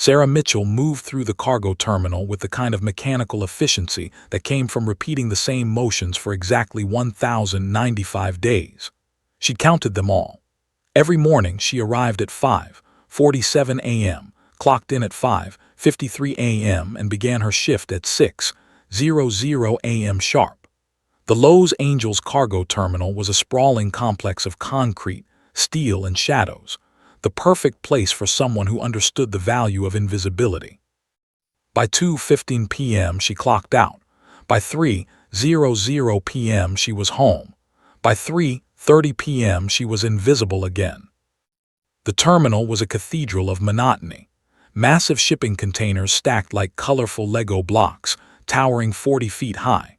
Sarah Mitchell moved through the cargo terminal with the kind of mechanical efficiency that came from repeating the same motions for exactly 1,095 days. She'd counted them all. Every morning she arrived at 5:47 a.m., clocked in at 5:53 a.m. and began her shift at 6:00 a.m. sharp. The Los Angeles cargo terminal was a sprawling complex of concrete, steel, and shadows, the perfect place for someone who understood the value of invisibility. By 2:15 p.m. she clocked out. By 3:00 p.m. she was home. By 3:30 p.m. she was invisible again. The terminal was a cathedral of monotony. Massive shipping containers stacked like colorful Lego blocks, towering 40 feet high.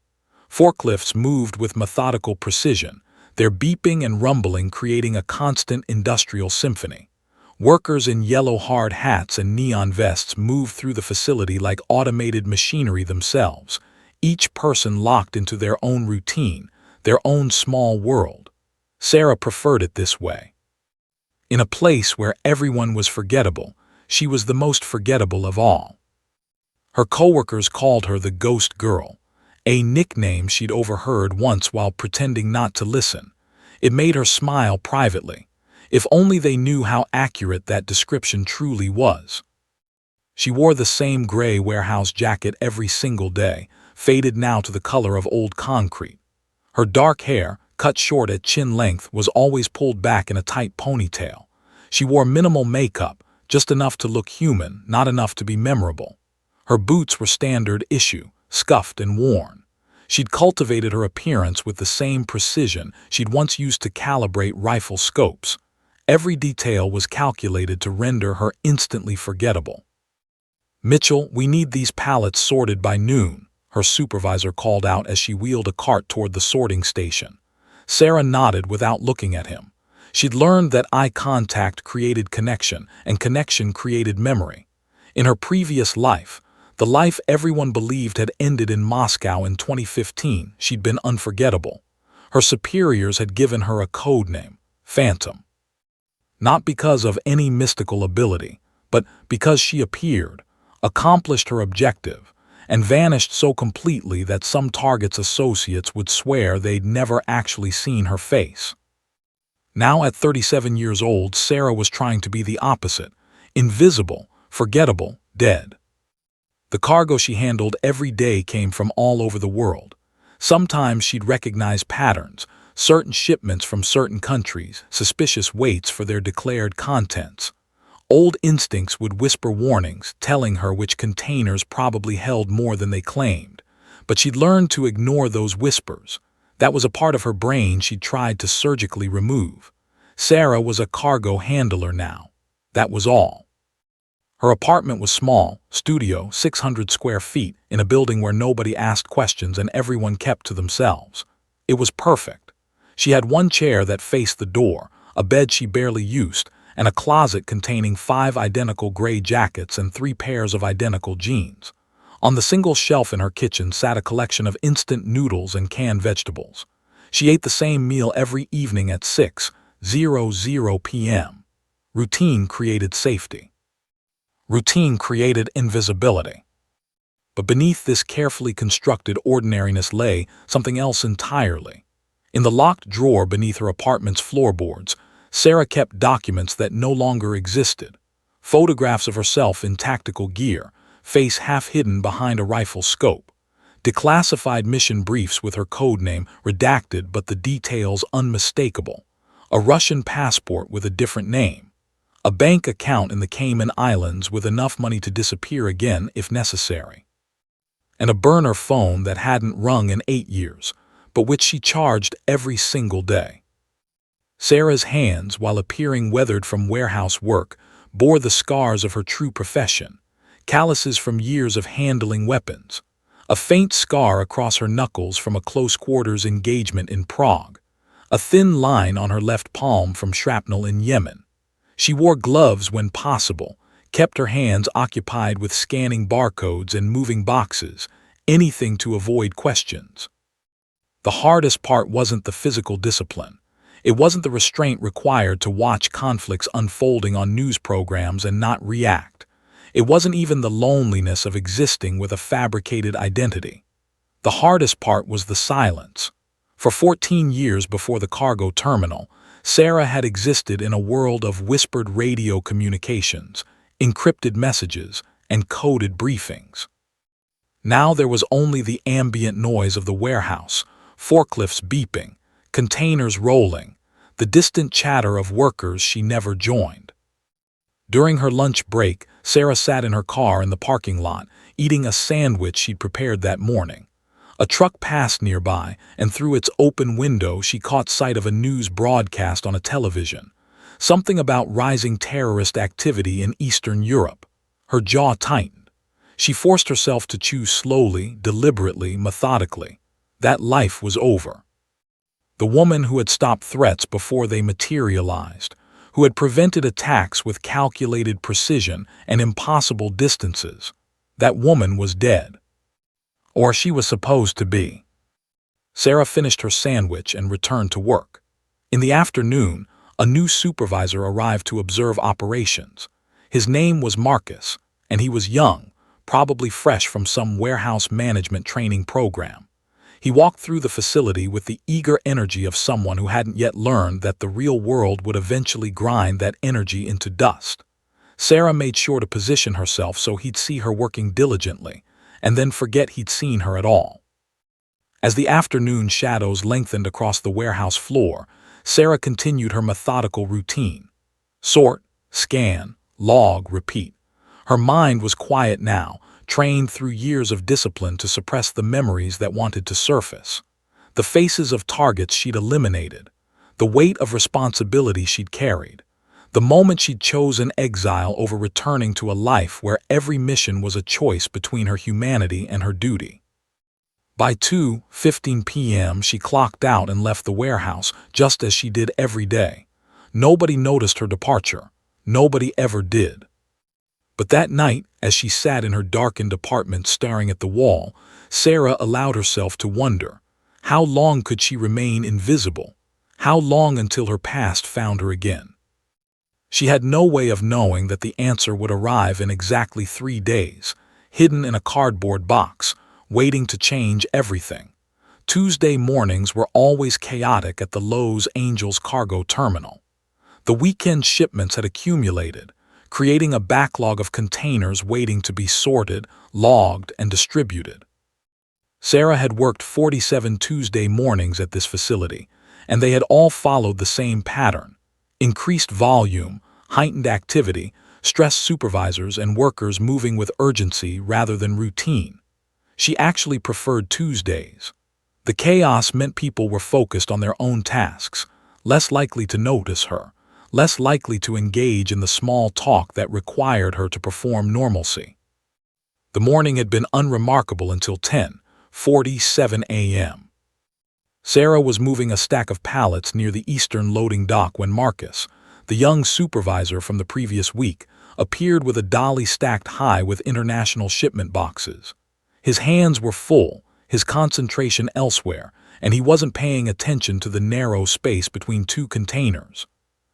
Forklifts moved with methodical precision, their beeping and rumbling creating a constant industrial symphony. Workers in yellow hard hats and neon vests moved through the facility like automated machinery themselves, each person locked into their own routine, their own small world. Sarah preferred it this way. In a place where everyone was forgettable, she was the most forgettable of all. Her coworkers called her the Ghost Girl, a nickname she'd overheard once while pretending not to listen. It made her smile privately. If only they knew how accurate that description truly was. She wore the same gray warehouse jacket every single day, faded now to the color of old concrete. Her dark hair, cut short at chin length, was always pulled back in a tight ponytail. She wore minimal makeup, just enough to look human, not enough to be memorable. Her boots were standard issue, scuffed and worn. She'd cultivated her appearance with the same precision she'd once used to calibrate rifle scopes. Every detail was calculated to render her instantly forgettable. "Mitchell, we need these pallets sorted by noon," her supervisor called out as she wheeled a cart toward the sorting station. Sarah nodded without looking at him. She'd learned that eye contact created connection, and connection created memory. In her previous life, the life everyone believed had ended in Moscow in 2015, she'd been unforgettable. Her superiors had given her a code name, Phantom. Not because of any mystical ability, but because she appeared, accomplished her objective, and vanished so completely that some Target's associates would swear they'd never actually seen her face. Now at 37 years old, Sarah was trying to be the opposite, invisible, forgettable, dead. The cargo she handled every day came from all over the world. Sometimes she'd recognize patterns, certain shipments from certain countries, suspicious weights for their declared contents. Old instincts would whisper warnings, telling her which containers probably held more than they claimed. But she'd learned to ignore those whispers. That was a part of her brain she'd tried to surgically remove. Sarah was a cargo handler now. That was all. Her apartment was small, studio, 600 square feet, in a building where nobody asked questions and everyone kept to themselves. It was perfect. She had one chair that faced the door, a bed she barely used, and a closet containing 5 identical gray jackets and 3 pairs of identical jeans. On the single shelf in her kitchen sat a collection of instant noodles and canned vegetables. She ate the same meal every evening at 6:00 p.m. Routine created safety. Routine created invisibility. But beneath this carefully constructed ordinariness lay something else entirely. In the locked drawer beneath her apartment's floorboards, Sarah kept documents that no longer existed. Photographs of herself in tactical gear, face half hidden behind a rifle scope. Declassified mission briefs with her code name redacted but the details unmistakable. A Russian passport with a different name. A bank account in the Cayman Islands with enough money to disappear again if necessary. And a burner phone that hadn't rung in 8 years, but which she charged every single day. Sarah's hands, while appearing weathered from warehouse work, bore the scars of her true profession, calluses from years of handling weapons, a faint scar across her knuckles from a close-quarters engagement in Prague, a thin line on her left palm from shrapnel in Yemen. She wore gloves when possible, kept her hands occupied with scanning barcodes and moving boxes, anything to avoid questions. The hardest part wasn't the physical discipline. It wasn't the restraint required to watch conflicts unfolding on news programs and not react. It wasn't even the loneliness of existing with a fabricated identity. The hardest part was the silence. For 14 years before the cargo terminal, Sarah had existed in a world of whispered radio communications, encrypted messages, and coded briefings. Now there was only the ambient noise of the warehouse, forklifts beeping, containers rolling, the distant chatter of workers she never joined. During her lunch break, Sarah sat in her car in the parking lot, eating a sandwich she'd prepared that morning. A truck passed nearby, and through its open window she caught sight of a news broadcast on a television. Something about rising terrorist activity in Eastern Europe. Her jaw tightened. She forced herself to choose slowly, deliberately, methodically. That life was over. The woman who had stopped threats before they materialized, who had prevented attacks with calculated precision and impossible distances, that woman was dead. Or she was supposed to be. Sarah finished her sandwich and returned to work. In the afternoon, a new supervisor arrived to observe operations. His name was Marcus, and he was young, probably fresh from some warehouse management training program. He walked through the facility with the eager energy of someone who hadn't yet learned that the real world would eventually grind that energy into dust. Sarah made sure to position herself so he'd see her working diligently, and then forget he'd seen her at all. As the afternoon shadows lengthened across the warehouse floor, Sarah continued her methodical routine. Sort, scan, log, repeat. Her mind was quiet now, trained through years of discipline to suppress the memories that wanted to surface. The faces of targets she'd eliminated, the weight of responsibility she'd carried, the moment she'd chosen exile over returning to a life where every mission was a choice between her humanity and her duty. By 2:15 p.m. she clocked out and left the warehouse, just as she did every day. Nobody noticed her departure. Nobody ever did. But that night, as she sat in her darkened apartment staring at the wall, Sarah allowed herself to wonder, how long could she remain invisible? How long until her past found her again? She had no way of knowing that the answer would arrive in exactly 3 days, hidden in a cardboard box, waiting to change everything. Tuesday mornings were always chaotic at the Lowe's Angels cargo terminal. The weekend shipments had accumulated, creating a backlog of containers waiting to be sorted, logged, and distributed. Sarah had worked 47 Tuesday mornings at this facility, and they had all followed the same pattern: increased volume, heightened activity, stressed supervisors, and workers moving with urgency rather than routine. She actually preferred Tuesdays. The chaos meant people were focused on their own tasks, less likely to notice her, less likely to engage in the small talk that required her to perform normalcy. The morning had been unremarkable until 10:47 a.m. Sarah was moving a stack of pallets near the eastern loading dock when Marcus, the young supervisor from the previous week, appeared with a dolly stacked high with international shipment boxes. His hands were full, his concentration elsewhere, and he wasn't paying attention to the narrow space between two containers.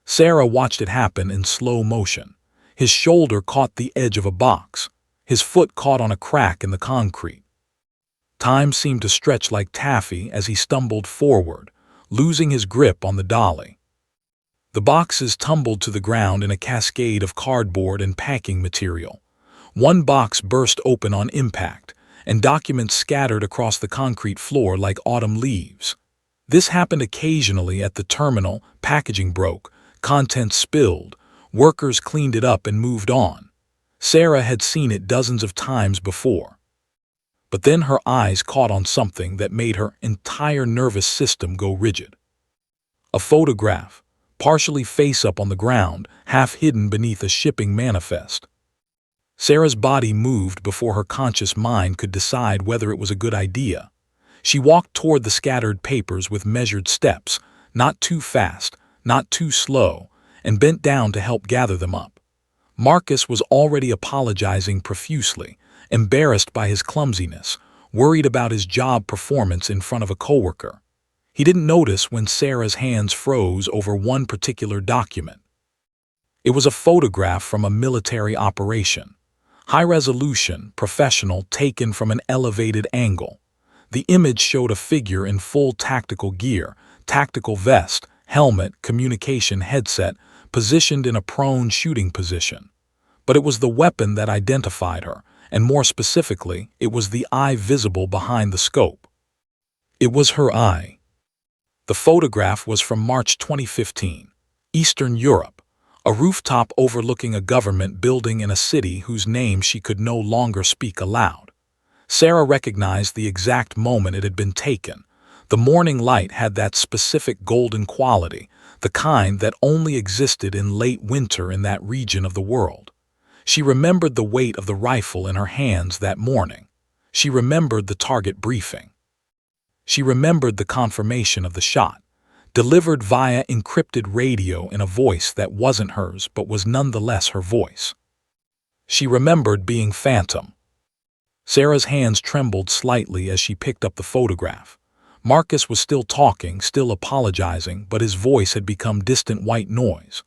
Sarah watched it happen in slow motion. His shoulder caught the edge of a box. His foot caught on a crack in the concrete. Time seemed to stretch like taffy as he stumbled forward, losing his grip on the dolly. The boxes tumbled to the ground in a cascade of cardboard and packing material. One box burst open on impact, and documents scattered across the concrete floor like autumn leaves. This happened occasionally at the terminal. Packaging broke, contents spilled, workers cleaned it up and moved on. Sarah had seen it dozens of times before. But then her eyes caught on something that made her entire nervous system go rigid. A photograph, partially face-up on the ground, half hidden beneath a shipping manifest. Sarah's body moved before her conscious mind could decide whether it was a good idea. She walked toward the scattered papers with measured steps, not too fast, not too slow, and bent down to help gather them up. Marcus was already apologizing profusely, embarrassed by his clumsiness, worried about his job performance in front of a coworker. He didn't notice when Sarah's hands froze over one particular document. It was a photograph from a military operation. High resolution, professional, taken from an elevated angle. The image showed a figure in full tactical gear, tactical vest, helmet, communication headset, positioned in a prone shooting position. But it was the weapon that identified her, and more specifically, it was the eye visible behind the scope. It was her eye. The photograph was from March 2015, Eastern Europe, a rooftop overlooking a government building in a city whose name she could no longer speak aloud. Sarah recognized the exact moment it had been taken. The morning light had that specific golden quality, the kind that only existed in late winter in that region of the world. She remembered the weight of the rifle in her hands that morning. She remembered the target briefing. She remembered the confirmation of the shot, delivered via encrypted radio in a voice that wasn't hers but was nonetheless her voice. She remembered being phantom. Sarah's hands trembled slightly as she picked up the photograph. Marcus was still talking, still apologizing, but his voice had become distant white noise.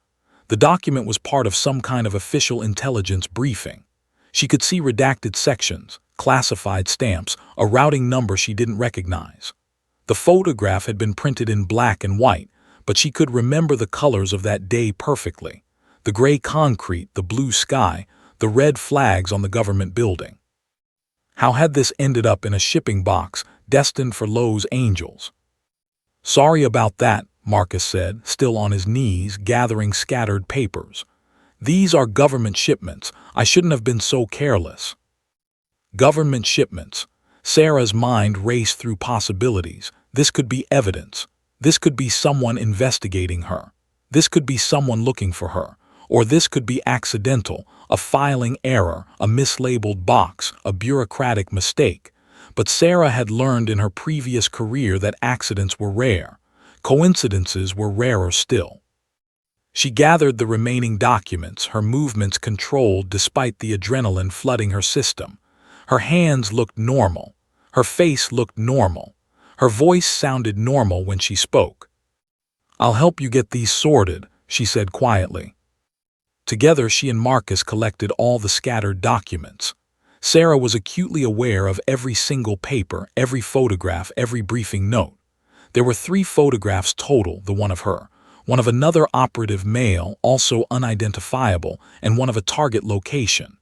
The document was part of some kind of official intelligence briefing. She could see redacted sections, classified stamps, a routing number she didn't recognize. The photograph had been printed in black and white, but she could remember the colors of that day perfectly. The gray concrete, the blue sky, the red flags on the government building. How had this ended up in a shipping box destined for Lowe's Angels? "Sorry about that," Marcus said, still on his knees, gathering scattered papers. "These are government shipments. I shouldn't have been so careless." Government shipments. Sarah's mind raced through possibilities. This could be evidence. This could be someone investigating her. This could be someone looking for her. Or this could be accidental, a filing error, a mislabeled box, a bureaucratic mistake. But Sarah had learned in her previous career that accidents were rare. Coincidences were rarer still. She gathered the remaining documents, her movements controlled despite the adrenaline flooding her system. Her hands looked normal. Her face looked normal. Her voice sounded normal when she spoke. "I'll help you get these sorted," she said quietly. Together, she and Marcus collected all the scattered documents. Sarah was acutely aware of every single paper, every photograph, every briefing note. There were 3 photographs total, the one of her, one of another operative male, also unidentifiable, and one of a target location.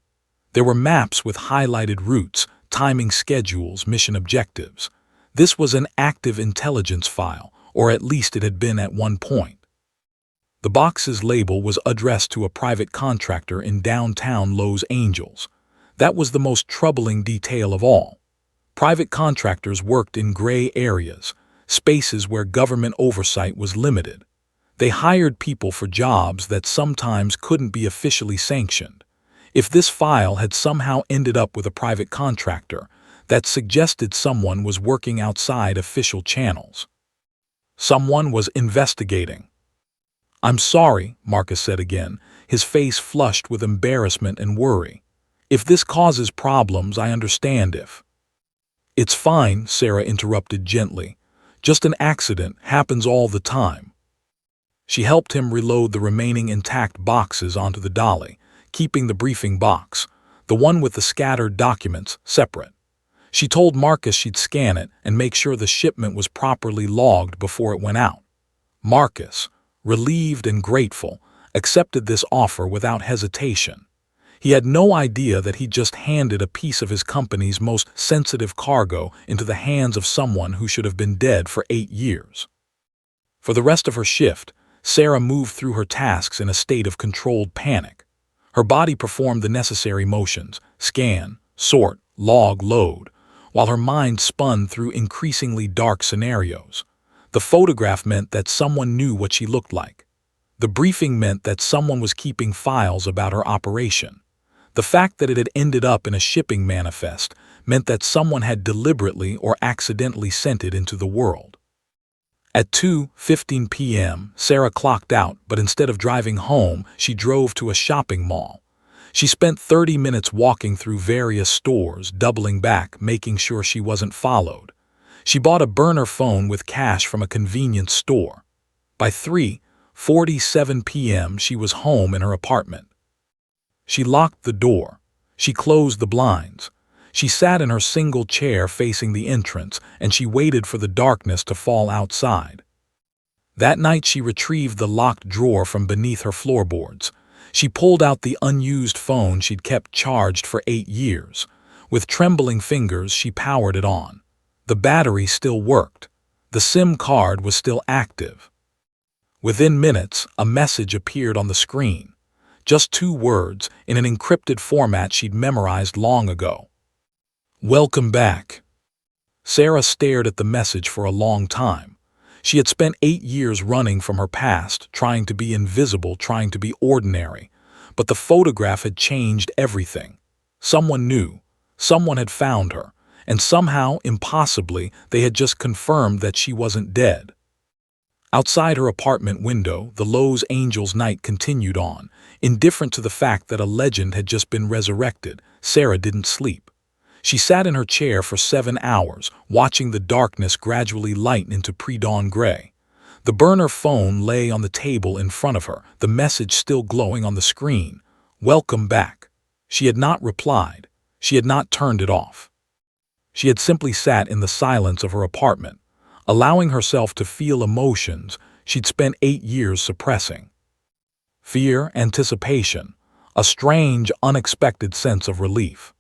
There were maps with highlighted routes, timing schedules, mission objectives. This was an active intelligence file, or at least it had been at one point. The box's label was addressed to a private contractor in downtown Lowe's Angels. That was the most troubling detail of all. Private contractors worked in gray areas, spaces where government oversight was limited. They hired people for jobs that sometimes couldn't be officially sanctioned. If this file had somehow ended up with a private contractor, that suggested someone was working outside official channels. Someone was investigating. "I'm sorry," Marcus said again, his face flushed with embarrassment and worry. "If this causes problems, I understand if—" "It's fine," Sarah interrupted gently. "Just an accident, happens all the time." She helped him reload the remaining intact boxes onto the dolly, keeping the briefing box, the one with the scattered documents, separate. She told Marcus she'd scan it and make sure the shipment was properly logged before it went out. Marcus, relieved and grateful, accepted this offer without hesitation. He had no idea that he'd just handed a piece of his company's most sensitive cargo into the hands of someone who should have been dead for 8 years. For the rest of her shift, Sarah moved through her tasks in a state of controlled panic. Her body performed the necessary motions, scan, sort, log, load, while her mind spun through increasingly dark scenarios. The photograph meant that someone knew what she looked like. The briefing meant that someone was keeping files about her operation. The fact that it had ended up in a shipping manifest meant that someone had deliberately or accidentally sent it into the world. At 2:15 p.m., Sarah clocked out, but instead of driving home, she drove to a shopping mall. She spent 30 minutes walking through various stores, doubling back, making sure she wasn't followed. She bought a burner phone with cash from a convenience store. By 3:47 p.m., she was home in her apartment. She locked the door. She closed the blinds. She sat in her single chair facing the entrance, and she waited for the darkness to fall outside. That night she retrieved the locked drawer from beneath her floorboards. She pulled out the unused phone she'd kept charged for 8 years. With trembling fingers, she powered it on. The battery still worked. The SIM card was still active. Within minutes, a message appeared on the screen. Just 2 words, in an encrypted format she'd memorized long ago. "Welcome back." Sarah stared at the message for a long time. She had spent 8 years running from her past, trying to be invisible, trying to be ordinary. But the photograph had changed everything. Someone knew. Someone had found her. And somehow, impossibly, they had just confirmed that she wasn't dead. Outside her apartment window, the Los Angeles night continued on. Indifferent to the fact that a legend had just been resurrected, Sarah didn't sleep. She sat in her chair for 7 hours, watching the darkness gradually lighten into pre-dawn gray. The burner phone lay on the table in front of her, the message still glowing on the screen. "Welcome back." She had not replied. She had not turned it off. She had simply sat in the silence of her apartment, allowing herself to feel emotions she'd spent 8 years suppressing. Fear, anticipation, a strange, unexpected sense of relief.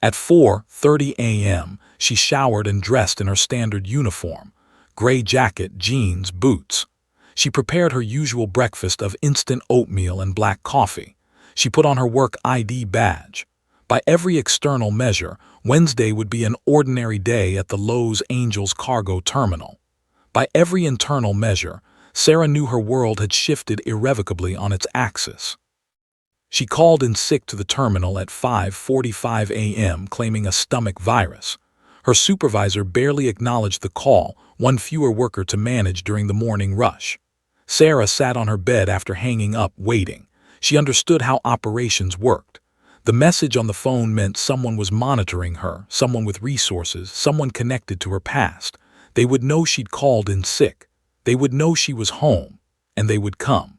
At 4:30 a.m., she showered and dressed in her standard uniform, gray jacket, jeans, boots. She prepared her usual breakfast of instant oatmeal and black coffee. She put on her work ID badge. By every external measure, Wednesday would be an ordinary day at the Los Angeles cargo terminal. By every internal measure, Sarah knew her world had shifted irrevocably on its axis. She called in sick to the terminal at 5:45 a.m., claiming a stomach virus. Her supervisor barely acknowledged the call, one fewer worker to manage during the morning rush. Sarah sat on her bed after hanging up, waiting. She understood how operations worked. The message on the phone meant someone was monitoring her, someone with resources, someone connected to her past. They would know she'd called in sick. They would know she was home, and they would come.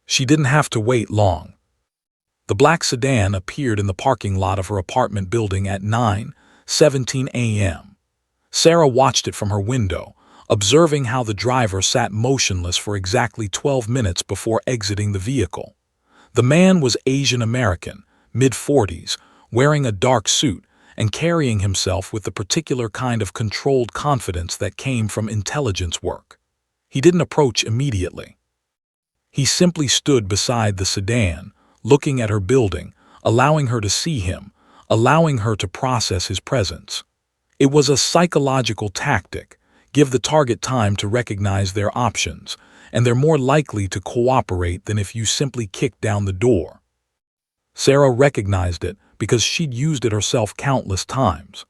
She didn't have to wait long. The black sedan appeared in the parking lot of her apartment building at 9:17 a.m. Sarah watched it from her window, observing how the driver sat motionless for exactly 12 minutes before exiting the vehicle. The man was Asian American, mid-40s, wearing a dark suit and carrying himself with the particular kind of controlled confidence that came from intelligence work. He didn't approach immediately. He simply stood beside the sedan, looking at her building, allowing her to see him, allowing her to process his presence. It was a psychological tactic. Give the target time to recognize their options, and they're more likely to cooperate than if you simply kick down the door. Sarah recognized it because she'd used it herself countless times.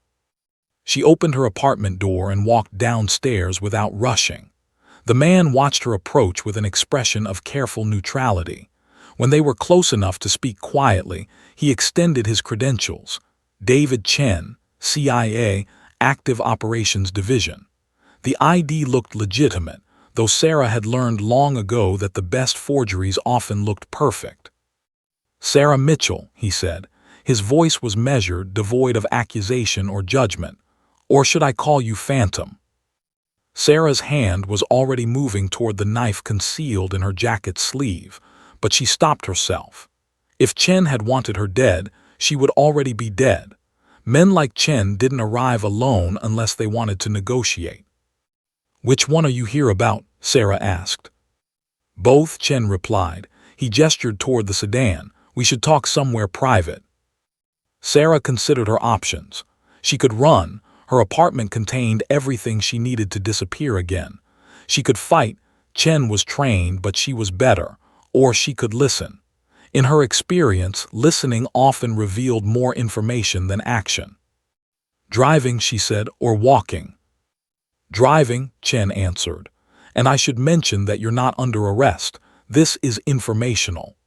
She opened her apartment door and walked downstairs without rushing. The man watched her approach with an expression of careful neutrality. When they were close enough to speak quietly, he extended his credentials. David Chen, CIA, Active Operations Division. The ID looked legitimate, though Sarah had learned long ago that the best forgeries often looked perfect. "Sarah Mitchell," he said. His voice was measured, devoid of accusation or judgment. "Or should I call you Phantom?" Sarah's hand was already moving toward the knife concealed in her jacket sleeve, but she stopped herself. If Chen had wanted her dead, she would already be dead. Men like Chen didn't arrive alone unless they wanted to negotiate. "Which one are you here about?" Sarah asked. "Both," Chen replied. He gestured toward the sedan. "We should talk somewhere private." Sarah considered her options. She could run. Her apartment contained everything she needed to disappear again. She could fight. Chen was trained, but she was better. Or she could listen. In her experience, listening often revealed more information than action. "Driving," she said, "or walking?" "Driving," Chen answered. "And I should mention that you're not under arrest. This is informational."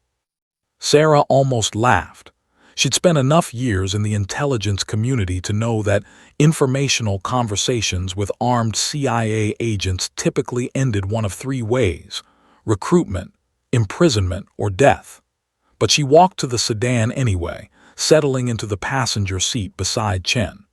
Sarah almost laughed. She'd spent enough years in the intelligence community to know that informational conversations with armed CIA agents typically ended one of 3 ways: recruitment, imprisonment, or death. But she walked to the sedan anyway, settling into the passenger seat beside Chen.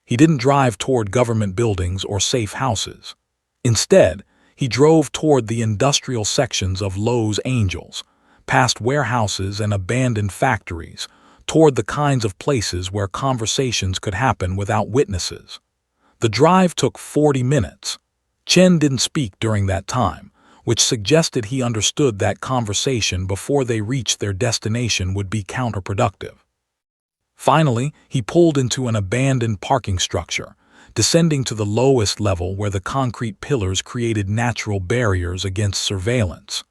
He didn't drive toward government buildings or safe houses. Instead, he drove toward the industrial sections of Los Angeles, past warehouses and abandoned factories, toward the kinds of places where conversations could happen without witnesses. The drive took 40 minutes. Chen didn't speak during that time, which suggested he understood that conversation before they reached their destination would be counterproductive. Finally, he pulled into an abandoned parking structure, descending to the lowest level where the concrete pillars created natural barriers against surveillance.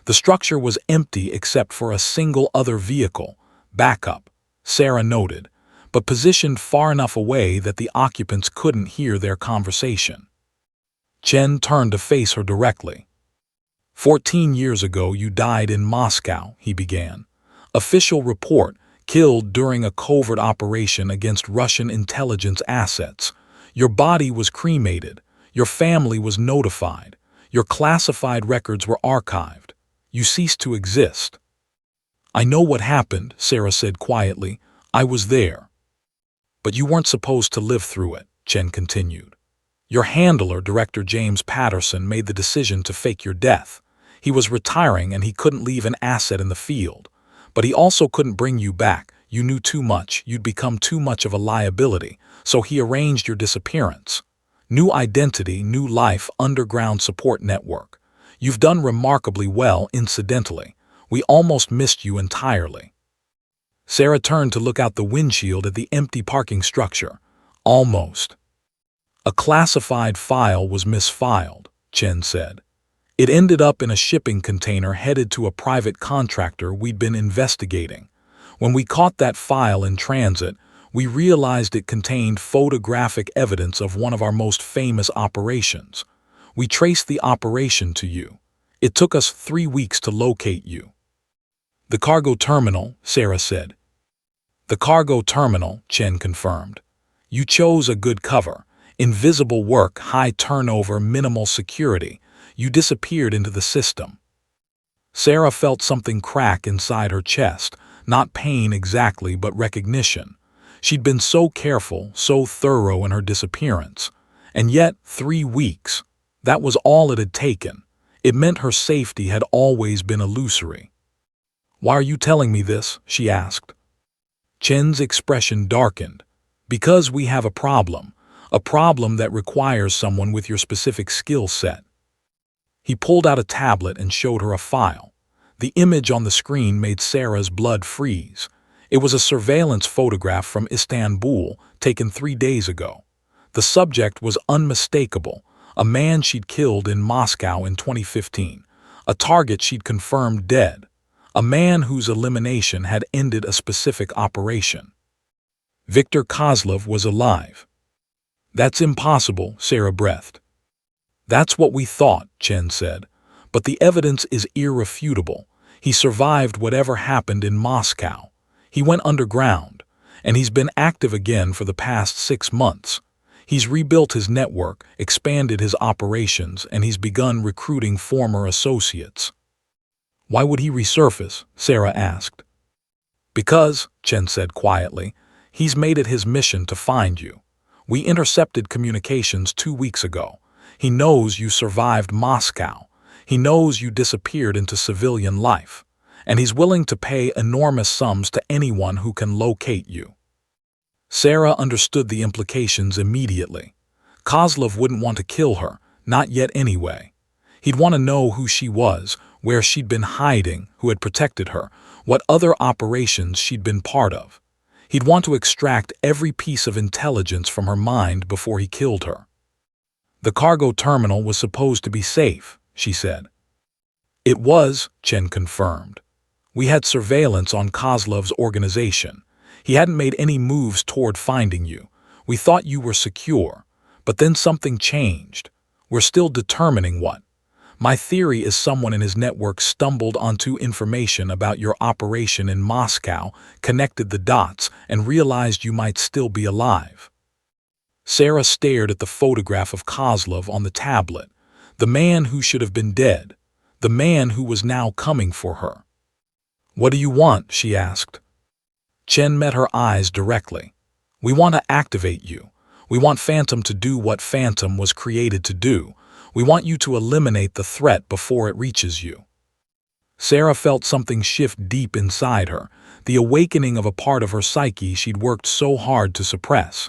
The structure was empty except for a single other vehicle, backup, Sarah noted, but positioned far enough away that the occupants couldn't hear their conversation. Chen turned to face her directly. 14 years ago you died in Moscow, he began. Official report, killed during a covert operation against Russian intelligence assets. Your body was cremated. Your family was notified. Your classified records were archived. You ceased to exist. I know what happened, Sarah said quietly. I was there. But you weren't supposed to live through it, Chen continued. Your handler, Director James Patterson, made the decision to fake your death. He was retiring and he couldn't leave an asset in the field. But he also couldn't bring you back. You knew too much. You'd become too much of a liability. So he arranged your disappearance. New identity, new life, underground support network. You've done remarkably well, incidentally. We almost missed you entirely. Sarah turned to look out the windshield at the empty parking structure. Almost. A classified file was misfiled, Chen said. It ended up in a shipping container headed to a private contractor we'd been investigating. When we caught that file in transit, we realized it contained photographic evidence of one of our most famous operations. We traced the operation to you. It took us 3 weeks to locate you. The cargo terminal, Sarah said. The cargo terminal, Chen confirmed. You chose a good cover. Invisible work, high turnover, minimal security. You disappeared into the system. Sarah felt something crack inside her chest, not pain exactly, but recognition. She'd been so careful, so thorough in her disappearance. And yet, 3 weeks. That was all it had taken. It meant her safety had always been illusory. Why are you telling me this? She asked. Chen's expression darkened. Because we have a problem that requires someone with your specific skill set. He pulled out a tablet and showed her a file. The image on the screen made Sarah's blood freeze. It was a surveillance photograph from Istanbul, taken 3 days ago. The subject was unmistakable, a man she'd killed in Moscow in 2015, a target she'd confirmed dead, a man whose elimination had ended a specific operation. Viktor Kozlov was alive. That's impossible, Sarah breathed. That's what we thought, Chen said, but the evidence is irrefutable. He survived whatever happened in Moscow. He went underground, and he's been active again for the past 6 months. He's rebuilt his network, expanded his operations, and he's begun recruiting former associates. Why would he resurface? Sarah asked. Because, Chen said quietly, he's made it his mission to find you. We intercepted communications 2 weeks ago. He knows you survived Moscow. He knows you disappeared into civilian life. And he's willing to pay enormous sums to anyone who can locate you. Sarah understood the implications immediately. Kozlov wouldn't want to kill her, not yet anyway. He'd want to know who she was, where she'd been hiding, who had protected her, what other operations she'd been part of. He'd want to extract every piece of intelligence from her mind before he killed her. The cargo terminal was supposed to be safe, she said. It was, Chen confirmed. We had surveillance on Kozlov's organization. He hadn't made any moves toward finding you. We thought you were secure, but then something changed. We're still determining what. My theory is someone in his network stumbled onto information about your operation in Moscow, connected the dots, and realized you might still be alive. Sarah stared at the photograph of Kozlov on the tablet, the man who should have been dead, the man who was now coming for her. What do you want? She asked. Chen met her eyes directly. We want to activate you. We want Phantom to do what Phantom was created to do. We want you to eliminate the threat before it reaches you. Sarah felt something shift deep inside her, the awakening of a part of her psyche she'd worked so hard to suppress.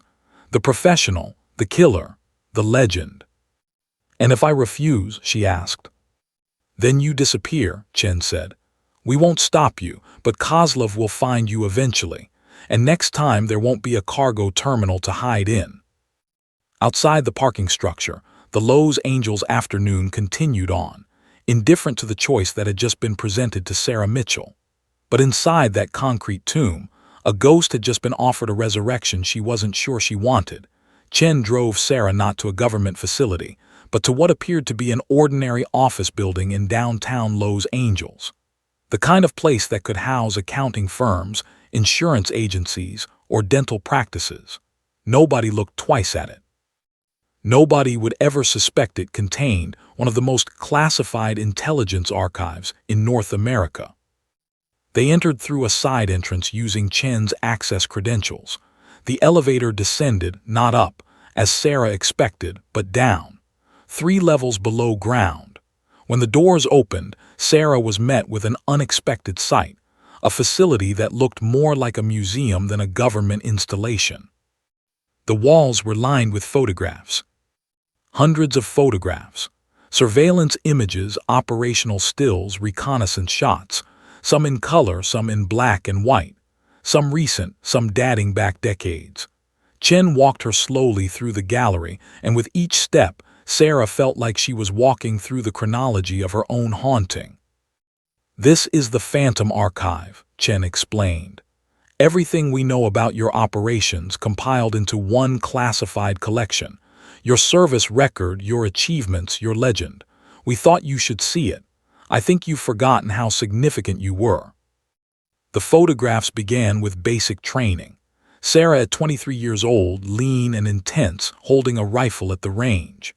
The professional, the killer, the legend. "And if I refuse?" she asked. "Then you disappear," Chen said. "We won't stop you, but Kozlov will find you eventually, and next time there won't be a cargo terminal to hide in." Outside the parking structure, the Los Angeles afternoon continued on, indifferent to the choice that had just been presented to Sarah Mitchell. But inside that concrete tomb, a ghost had just been offered a resurrection she wasn't sure she wanted. Chen drove Sarah not to a government facility, but to what appeared to be an ordinary office building in downtown Los Angeles. The kind of place that could house accounting firms, insurance agencies, or dental practices. Nobody looked twice at it. Nobody would ever suspect it contained one of the most classified intelligence archives in North America. They entered through a side entrance using Chen's access credentials. The elevator descended, not up, as Sarah expected, but down, 3 levels below ground. When the doors opened, Sarah was met with an unexpected sight, a facility that looked more like a museum than a government installation. The walls were lined with photographs. Hundreds of photographs, surveillance images, operational stills, reconnaissance shots, some in color, some in black and white, some recent, some dating back decades. Chen walked her slowly through the gallery, and with each step, Sarah felt like she was walking through the chronology of her own haunting. "This is the Phantom Archive," Chen explained. "Everything we know about your operations compiled into one classified collection. Your service record, your achievements, your legend. We thought you should see it. I think you've forgotten how significant you were." The photographs began with basic training. Sarah at 23 years old, lean and intense, holding a rifle at the range.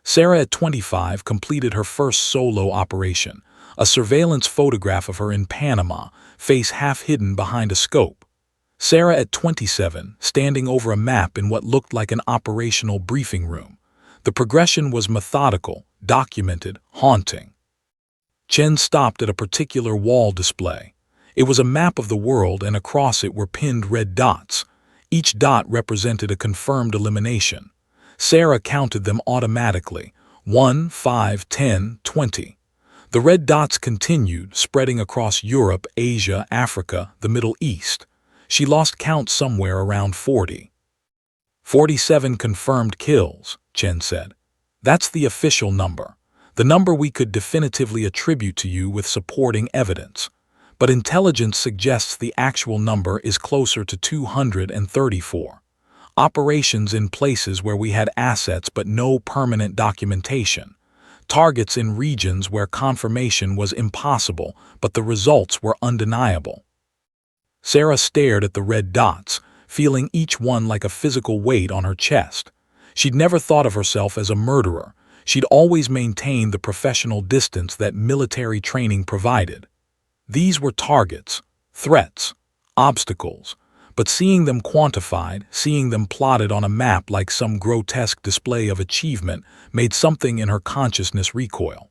Sarah at 25 completed her first solo operation, a surveillance photograph of her in Panama, face half hidden behind a scope. Sarah at 27, standing over a map in what looked like an operational briefing room. The progression was methodical, documented, haunting. Chen stopped at a particular wall display. It was a map of the world, and across it were pinned red dots. Each dot represented a confirmed elimination. Sarah counted them automatically: 1, 5, 10, 20. The red dots continued, spreading across Europe, Asia, Africa, the Middle East. She lost count somewhere around 40. 47 confirmed kills, Chen said. "That's the official number. The number we could definitively attribute to you with supporting evidence. But intelligence suggests the actual number is closer to 234. Operations in places where we had assets but no permanent documentation. Targets in regions where confirmation was impossible, but the results were undeniable." Sarah stared at the red dots, feeling each one like a physical weight on her chest. She'd never thought of herself as a murderer. She'd always maintained the professional distance that military training provided. These were targets, threats, obstacles, but seeing them quantified, seeing them plotted on a map like some grotesque display of achievement, made something in her consciousness recoil.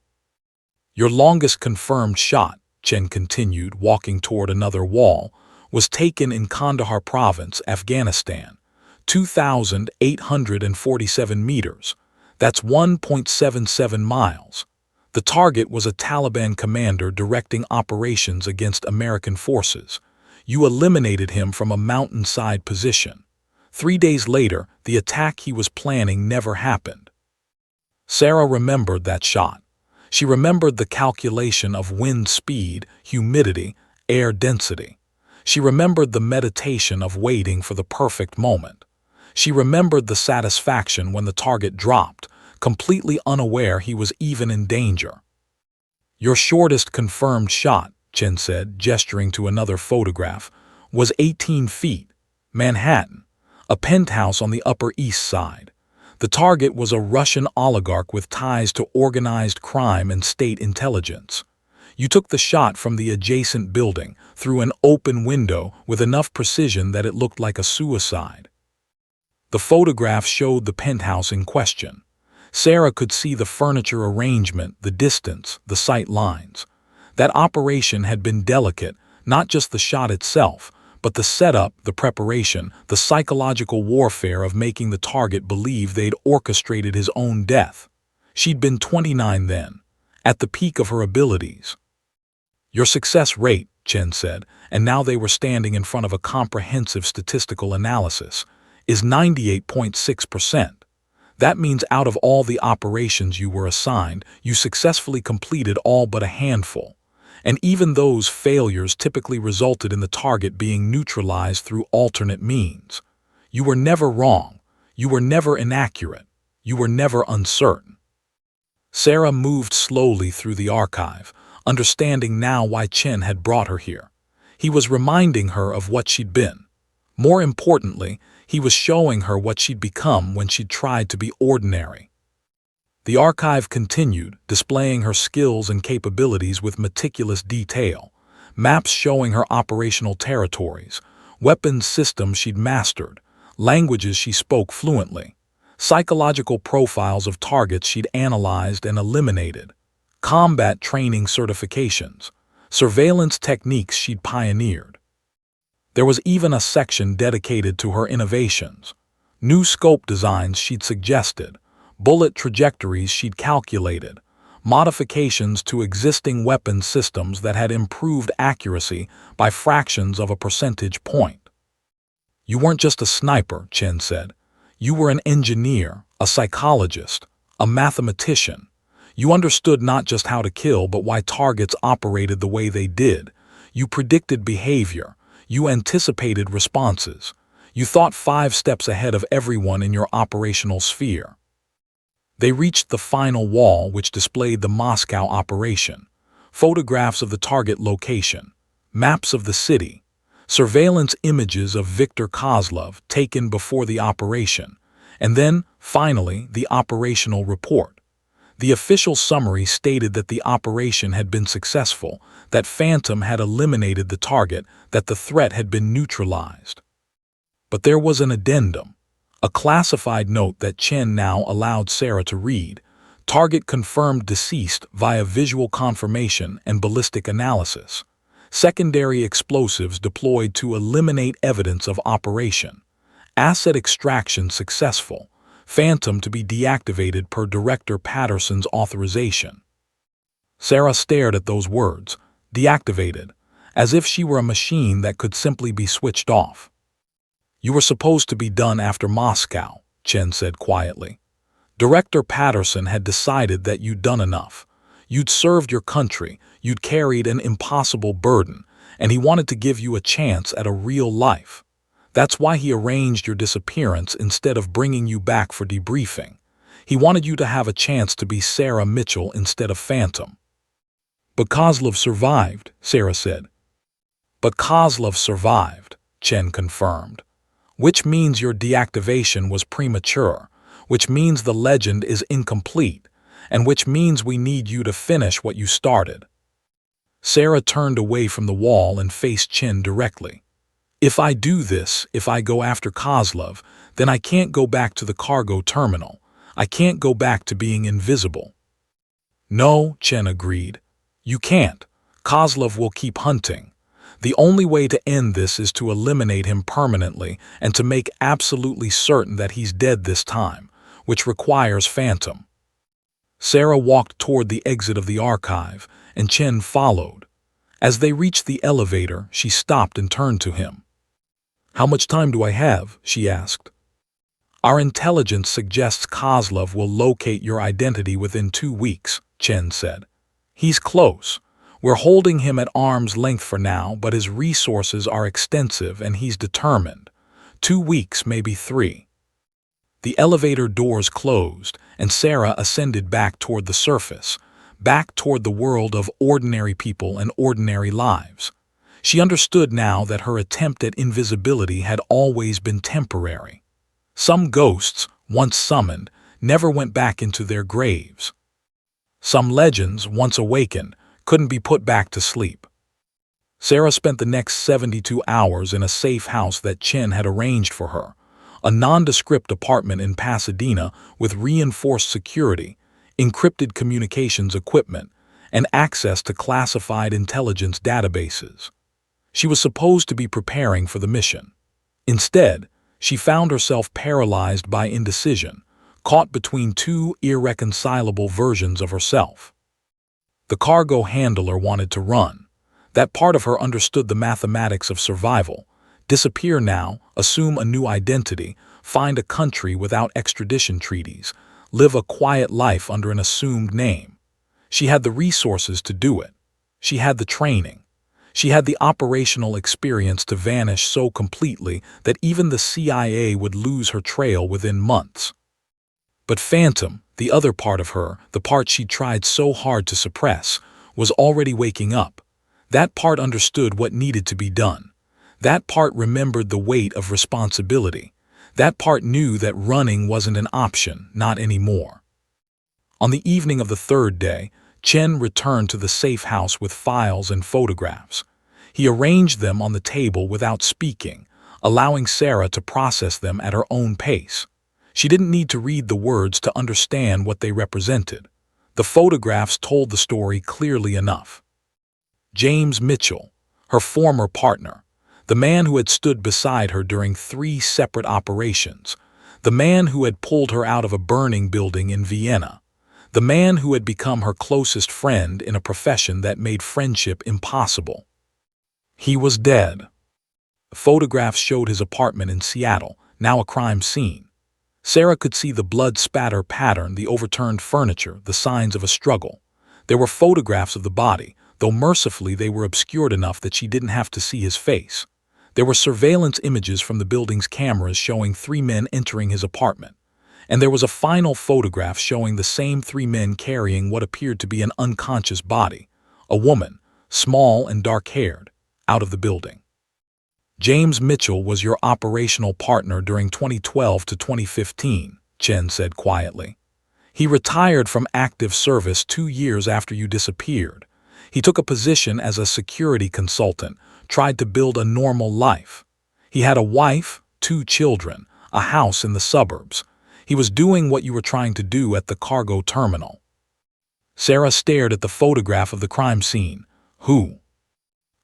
"Your longest confirmed shot," Chen continued, walking toward another wall, "was taken in Kandahar province, Afghanistan. 2,847 meters. That's 1.77 miles. The target was a Taliban commander directing operations against American forces. You eliminated him from a mountainside position. 3 days later, the attack he was planning never happened." Sarah remembered that shot. She remembered the calculation of wind speed, humidity, air density. She remembered the meditation of waiting for the perfect moment. She remembered the satisfaction when the target dropped, completely unaware he was even in danger. "Your shortest confirmed shot," Chen said, gesturing to another photograph, "was 18 feet, Manhattan, a penthouse on the Upper East Side. The target was a Russian oligarch with ties to organized crime and state intelligence. You took the shot from the adjacent building, through an open window with enough precision that it looked like a suicide. The photograph showed the penthouse in question. Sarah could see the furniture arrangement, the distance, the sight lines. That operation had been delicate, not just the shot itself, but the setup, the preparation, the psychological warfare of making the target believe they'd orchestrated his own death. She'd been 29 then, at the peak of her abilities. Your success rate, Chen said, and now they were standing in front of a comprehensive statistical analysis, is 98.6%. That means out of all the operations you were assigned, you successfully completed all but a handful. And even those failures typically resulted in the target being neutralized through alternate means. You were never wrong. You were never inaccurate. You were never uncertain. Sarah moved slowly through the archive, understanding now why Chen had brought her here. He was reminding her of what she'd been. More importantly, he was showing her what she'd become when she'd tried to be ordinary. The archive continued, displaying her skills and capabilities with meticulous detail, maps showing her operational territories, weapons systems she'd mastered, languages she spoke fluently, psychological profiles of targets she'd analyzed and eliminated, combat training certifications, surveillance techniques she'd pioneered. There was even a section dedicated to her innovations, new scope designs she'd suggested, bullet trajectories she'd calculated, modifications to existing weapon systems that had improved accuracy by fractions of a percentage point. You weren't just a sniper, Chen said. You were an engineer, a psychologist, a mathematician. You understood not just how to kill, but why targets operated the way they did. You predicted behavior. You anticipated responses. You thought 5 steps ahead of everyone in your operational sphere. They reached the final wall, which displayed the Moscow operation, photographs of the target location, maps of the city, surveillance images of Viktor Kozlov taken before the operation, and then, finally, the operational report. The official summary stated that the operation had been successful, that Phantom had eliminated the target, that the threat had been neutralized. But there was an addendum. A classified note that Chen now allowed Sarah to read. Target confirmed deceased via visual confirmation and ballistic analysis. Secondary explosives deployed to eliminate evidence of operation. Asset extraction successful. Phantom to be deactivated per Director Patterson's authorization. Sarah stared at those words, deactivated, as if she were a machine that could simply be switched off. You were supposed to be done after Moscow, Chen said quietly. Director Patterson had decided that you'd done enough. You'd served your country, you'd carried an impossible burden, and he wanted to give you a chance at a real life. That's why he arranged your disappearance instead of bringing you back for debriefing. He wanted you to have a chance to be Sarah Mitchell instead of Phantom. But Kozlov survived, Sarah said. But Kozlov survived, Chen confirmed. Which means your deactivation was premature, which means the legend is incomplete, and which means we need you to finish what you started. Sarah turned away from the wall and faced Chen directly. If I do this, if I go after Kozlov, then I can't go back to the cargo terminal. I can't go back to being invisible. No, Chen agreed. You can't. Kozlov will keep hunting. The only way to end this is to eliminate him permanently and to make absolutely certain that he's dead this time, which requires Phantom. Sarah walked toward the exit of the archive, and Chen followed. As they reached the elevator, she stopped and turned to him. How much time do I have? She asked. Our intelligence suggests Kozlov will locate your identity within 2 weeks, Chen said. He's close. We're holding him at arm's length for now, but his resources are extensive and he's determined. 2 weeks, maybe 3. The elevator doors closed, and Sarah ascended back toward the surface, back toward the world of ordinary people and ordinary lives. She understood now that her attempt at invisibility had always been temporary. Some ghosts, once summoned, never went back into their graves. Some legends, once awakened, couldn't be put back to sleep. Sarah spent the next 72 hours in a safe house that Chen had arranged for her, a nondescript apartment in Pasadena with reinforced security, encrypted communications equipment, and access to classified intelligence databases. She was supposed to be preparing for the mission. Instead, she found herself paralyzed by indecision, caught between two irreconcilable versions of herself. The cargo handler wanted to run. That part of her understood the mathematics of survival. Disappear now, assume a new identity, find a country without extradition treaties, live a quiet life under an assumed name. She had the resources to do it. She had the training. She had the operational experience to vanish so completely that even the CIA would lose her trail within months. But Phantom, the other part of her, the part she'd tried so hard to suppress, was already waking up. That part understood what needed to be done. That part remembered the weight of responsibility. That part knew that running wasn't an option, not anymore. On the evening of the third day, Chen returned to the safe house with files and photographs. He arranged them on the table without speaking, allowing Sarah to process them at her own pace. She didn't need to read the words to understand what they represented. The photographs told the story clearly enough. James Mitchell, her former partner, the man who had stood beside her during 3 separate operations, the man who had pulled her out of a burning building in Vienna, the man who had become her closest friend in a profession that made friendship impossible. He was dead. The photographs showed his apartment in Seattle, now a crime scene. Sarah could see the blood spatter pattern, the overturned furniture, the signs of a struggle. There were photographs of the body, though mercifully they were obscured enough that she didn't have to see his face. There were surveillance images from the building's cameras showing 3 men entering his apartment. And there was a final photograph showing the same 3 men carrying what appeared to be an unconscious body, a woman, small and dark-haired, out of the building. James Mitchell was your operational partner during 2012 to 2015, Chen said quietly. He retired from active service 2 years after you disappeared. He took a position as a security consultant, tried to build a normal life. He had a wife, 2 children, a house in the suburbs. He was doing what you were trying to do at the cargo terminal. Sarah stared at the photograph of the crime scene. Who?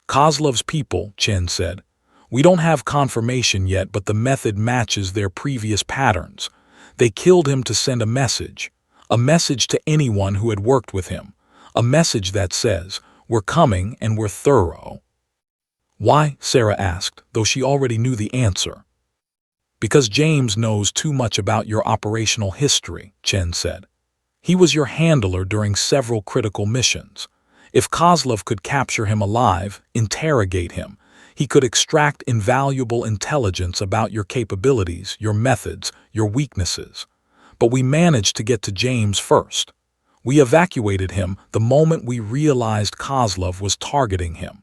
Kozlov's people, Chen said. We don't have confirmation yet, but the method matches their previous patterns. They killed him to send a message to anyone who had worked with him, a message that says, "We're coming and we're thorough." Why? Sarah asked, though she already knew the answer. Because James knows too much about your operational history, Chen said. He was your handler during several critical missions. If Kozlov could capture him alive, interrogate him, he could extract invaluable intelligence about your capabilities, your methods, your weaknesses. But we managed to get to James first. We evacuated him the moment we realized Kozlov was targeting him.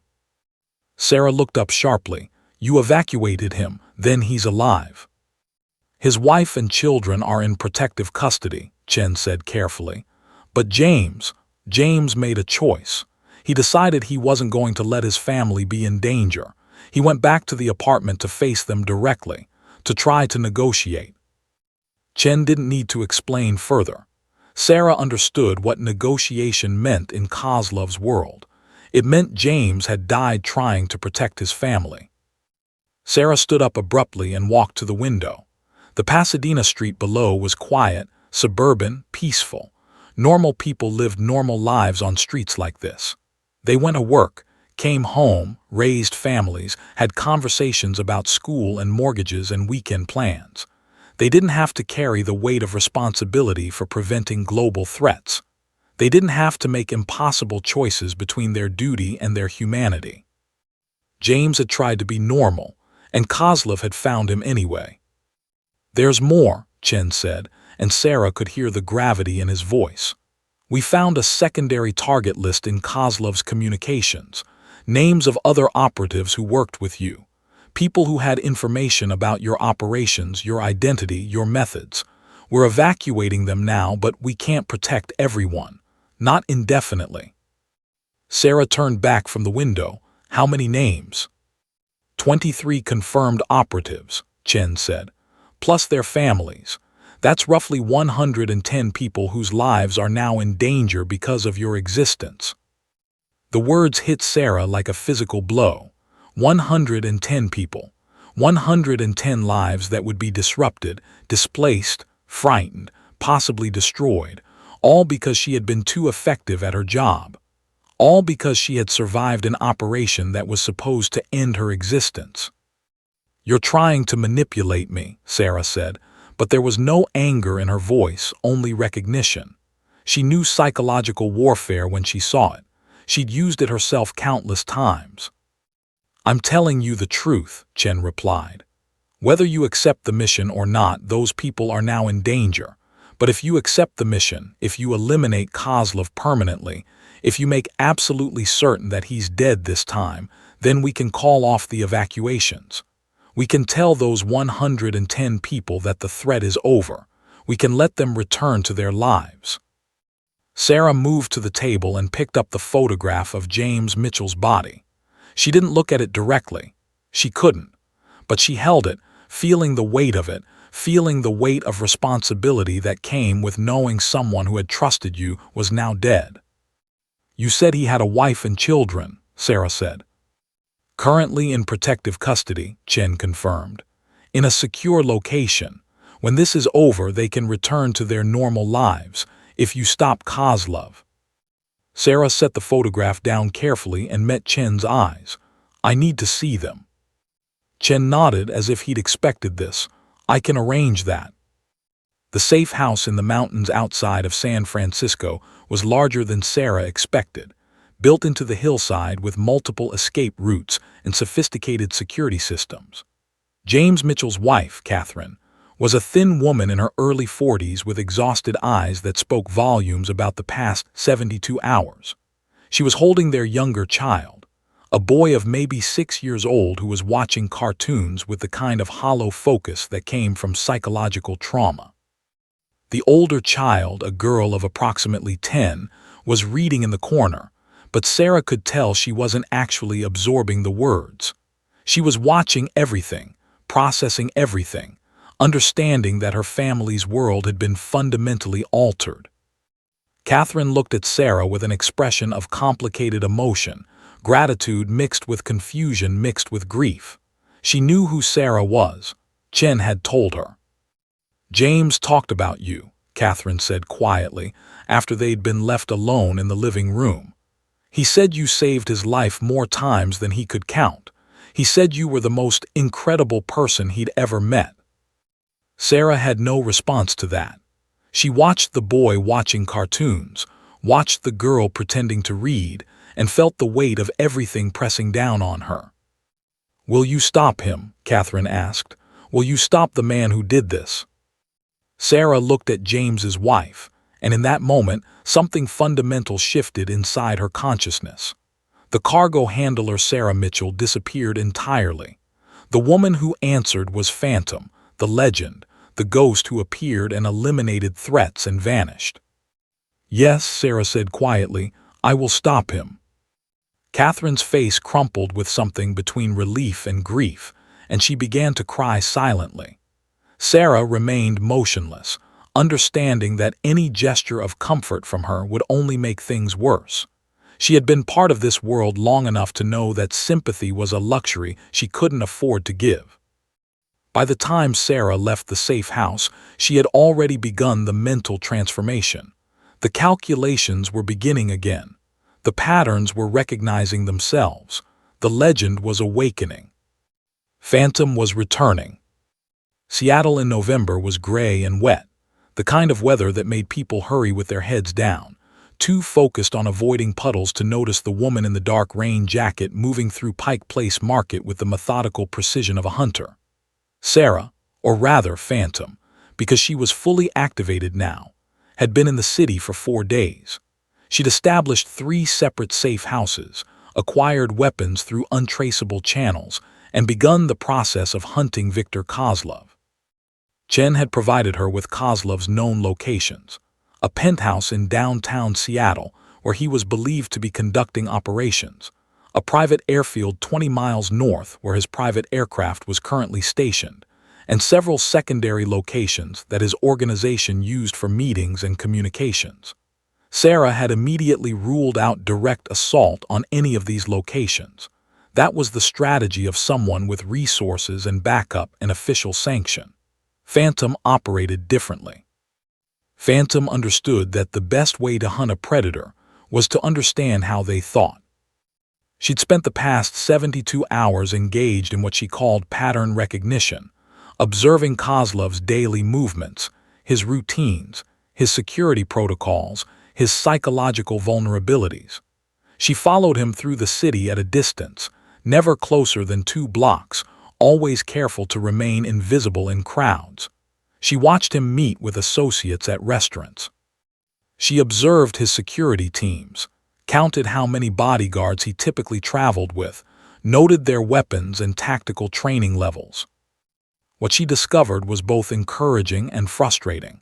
Sarah looked up sharply. You evacuated him, then he's alive. His wife and children are in protective custody, Chen said carefully. But James made a choice. He decided he wasn't going to let his family be in danger. He went back to the apartment to face them directly, to try to negotiate. Chen didn't need to explain further. Sarah understood what negotiation meant in Kozlov's world. It meant James had died trying to protect his family. Sarah stood up abruptly and walked to the window. The Pasadena street below was quiet, suburban, peaceful. Normal people lived normal lives on streets like this. They went to work, came home, raised families, had conversations about school and mortgages and weekend plans. They didn't have to carry the weight of responsibility for preventing global threats. They didn't have to make impossible choices between their duty and their humanity. James had tried to be normal, and Kozlov had found him anyway. There's more, Chen said, and Sarah could hear the gravity in his voice. We found a secondary target list in Kozlov's communications, names of other operatives who worked with you, people who had information about your operations, your identity, your methods. We're evacuating them now, but we can't protect everyone, not indefinitely. Sarah turned back from the window. How many names? 23 confirmed operatives, Chen said, plus their families. That's roughly 110 people whose lives are now in danger because of your existence. The words hit Sarah like a physical blow. 110 people. 110 lives that would be disrupted, displaced, frightened, possibly destroyed, all because she had been too effective at her job. All because she had survived an operation that was supposed to end her existence. "You're trying to manipulate me," Sarah said, but there was no anger in her voice, only recognition. She knew psychological warfare when she saw it. She'd used it herself countless times. "I'm telling you the truth," Chen replied. "Whether you accept the mission or not, those people are now in danger. But if you accept the mission, if you eliminate Kozlov permanently, if you make absolutely certain that he's dead this time, then we can call off the evacuations. We can tell those 110 people that the threat is over. We can let them return to their lives." Sarah moved to the table and picked up the photograph of James Mitchell's body. She didn't look at it directly. She couldn't. But she held it, feeling the weight of it, feeling the weight of responsibility that came with knowing someone who had trusted you was now dead. "You said he had a wife and children," Sarah said. "Currently in protective custody," Chen confirmed. "In a secure location. When this is over, they can return to their normal lives, if you stop Kozlov." Sarah set the photograph down carefully and met Chen's eyes. "I need to see them." Chen nodded as if he'd expected this. "I can arrange that." The safe house in the mountains outside of San Francisco was larger than Sarah expected, built into the hillside with multiple escape routes and sophisticated security systems. James Mitchell's wife, Catherine, was a thin woman in her early 40s with exhausted eyes that spoke volumes about the past 72 hours. She was holding their younger child, a boy of maybe 6 years old who was watching cartoons with the kind of hollow focus that came from psychological trauma. The older child, a girl of approximately 10, was reading in the corner, but Sarah could tell she wasn't actually absorbing the words. She was watching everything, processing everything, understanding that her family's world had been fundamentally altered. Catherine looked at Sarah with an expression of complicated emotion, gratitude mixed with confusion mixed with grief. She knew who Sarah was. Chen had told her. "James talked about you," Catherine said quietly, after they'd been left alone in the living room. "He said you saved his life more times than he could count. He said you were the most incredible person he'd ever met." Sarah had no response to that. She watched the boy watching cartoons, watched the girl pretending to read, and felt the weight of everything pressing down on her. "Will you stop him?" Catherine asked. "Will you stop the man who did this?" Sarah looked at James's wife, and in that moment, something fundamental shifted inside her consciousness. The cargo handler Sarah Mitchell disappeared entirely. The woman who answered was Phantom, the legend, the ghost who appeared and eliminated threats and vanished. "Yes," Sarah said quietly, "I will stop him." Catherine's face crumpled with something between relief and grief, and she began to cry silently. Sarah remained motionless, understanding that any gesture of comfort from her would only make things worse. She had been part of this world long enough to know that sympathy was a luxury she couldn't afford to give. By the time Sarah left the safe house, she had already begun the mental transformation. The calculations were beginning again. The patterns were recognizing themselves. The legend was awakening. Phantom was returning. Seattle in November was gray and wet, the kind of weather that made people hurry with their heads down, too focused on avoiding puddles to notice the woman in the dark rain jacket moving through Pike Place Market with the methodical precision of a hunter. Sarah, or rather Phantom, because she was fully activated now, had been in the city for 4 days. She'd established 3 separate safe houses, acquired weapons through untraceable channels, and begun the process of hunting Viktor Kozlov. Chen had provided her with Kozlov's known locations: a penthouse in downtown Seattle, where he was believed to be conducting operations, a private airfield 20 miles north where his private aircraft was currently stationed, and several secondary locations that his organization used for meetings and communications. Sarah had immediately ruled out direct assault on any of these locations. That was the strategy of someone with resources and backup and official sanction. Phantom operated differently. Phantom understood that the best way to hunt a predator was to understand how they thought. She'd spent the past 72 hours engaged in what she called pattern recognition, observing Kozlov's daily movements, his routines, his security protocols, his psychological vulnerabilities. She followed him through the city at a distance, never closer than 2 blocks, always careful to remain invisible in crowds. She watched him meet with associates at restaurants. She observed his security teams, counted how many bodyguards he typically traveled with, noted their weapons and tactical training levels. What she discovered was both encouraging and frustrating.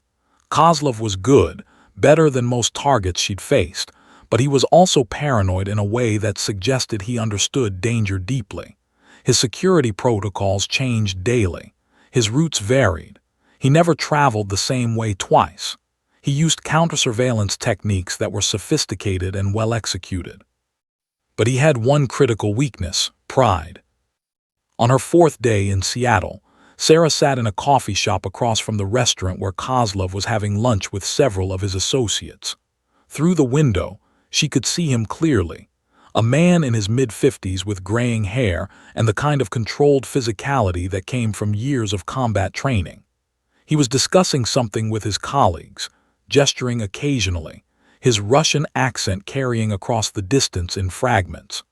Kozlov was good, better than most targets she'd faced, but he was also paranoid in a way that suggested he understood danger deeply. His security protocols changed daily. His routes varied. He never traveled the same way twice. He used counter-surveillance techniques that were sophisticated and well executed. But he had one critical weakness: pride. On her 4th day in Seattle, Sarah sat in a coffee shop across from the restaurant where Kozlov was having lunch with several of his associates. Through the window, she could see him clearly, a man in his mid-50s with graying hair and the kind of controlled physicality that came from years of combat training. He was discussing something with his colleagues, gesturing occasionally, his Russian accent carrying across the distance in fragments.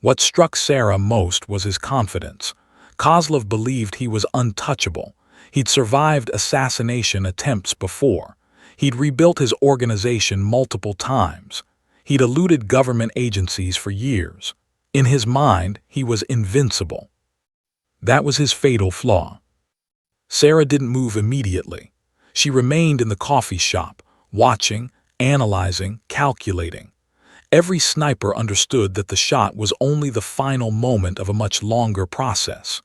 What struck Sarah most was his confidence. Kozlov believed he was untouchable. He'd survived assassination attempts before. He'd rebuilt his organization multiple times. He'd eluded government agencies for years. In his mind, he was invincible. That was his fatal flaw. Sarah didn't move immediately. She remained in the coffee shop, watching, analyzing, calculating. Every sniper understood that the shot was only the final moment of a much longer process.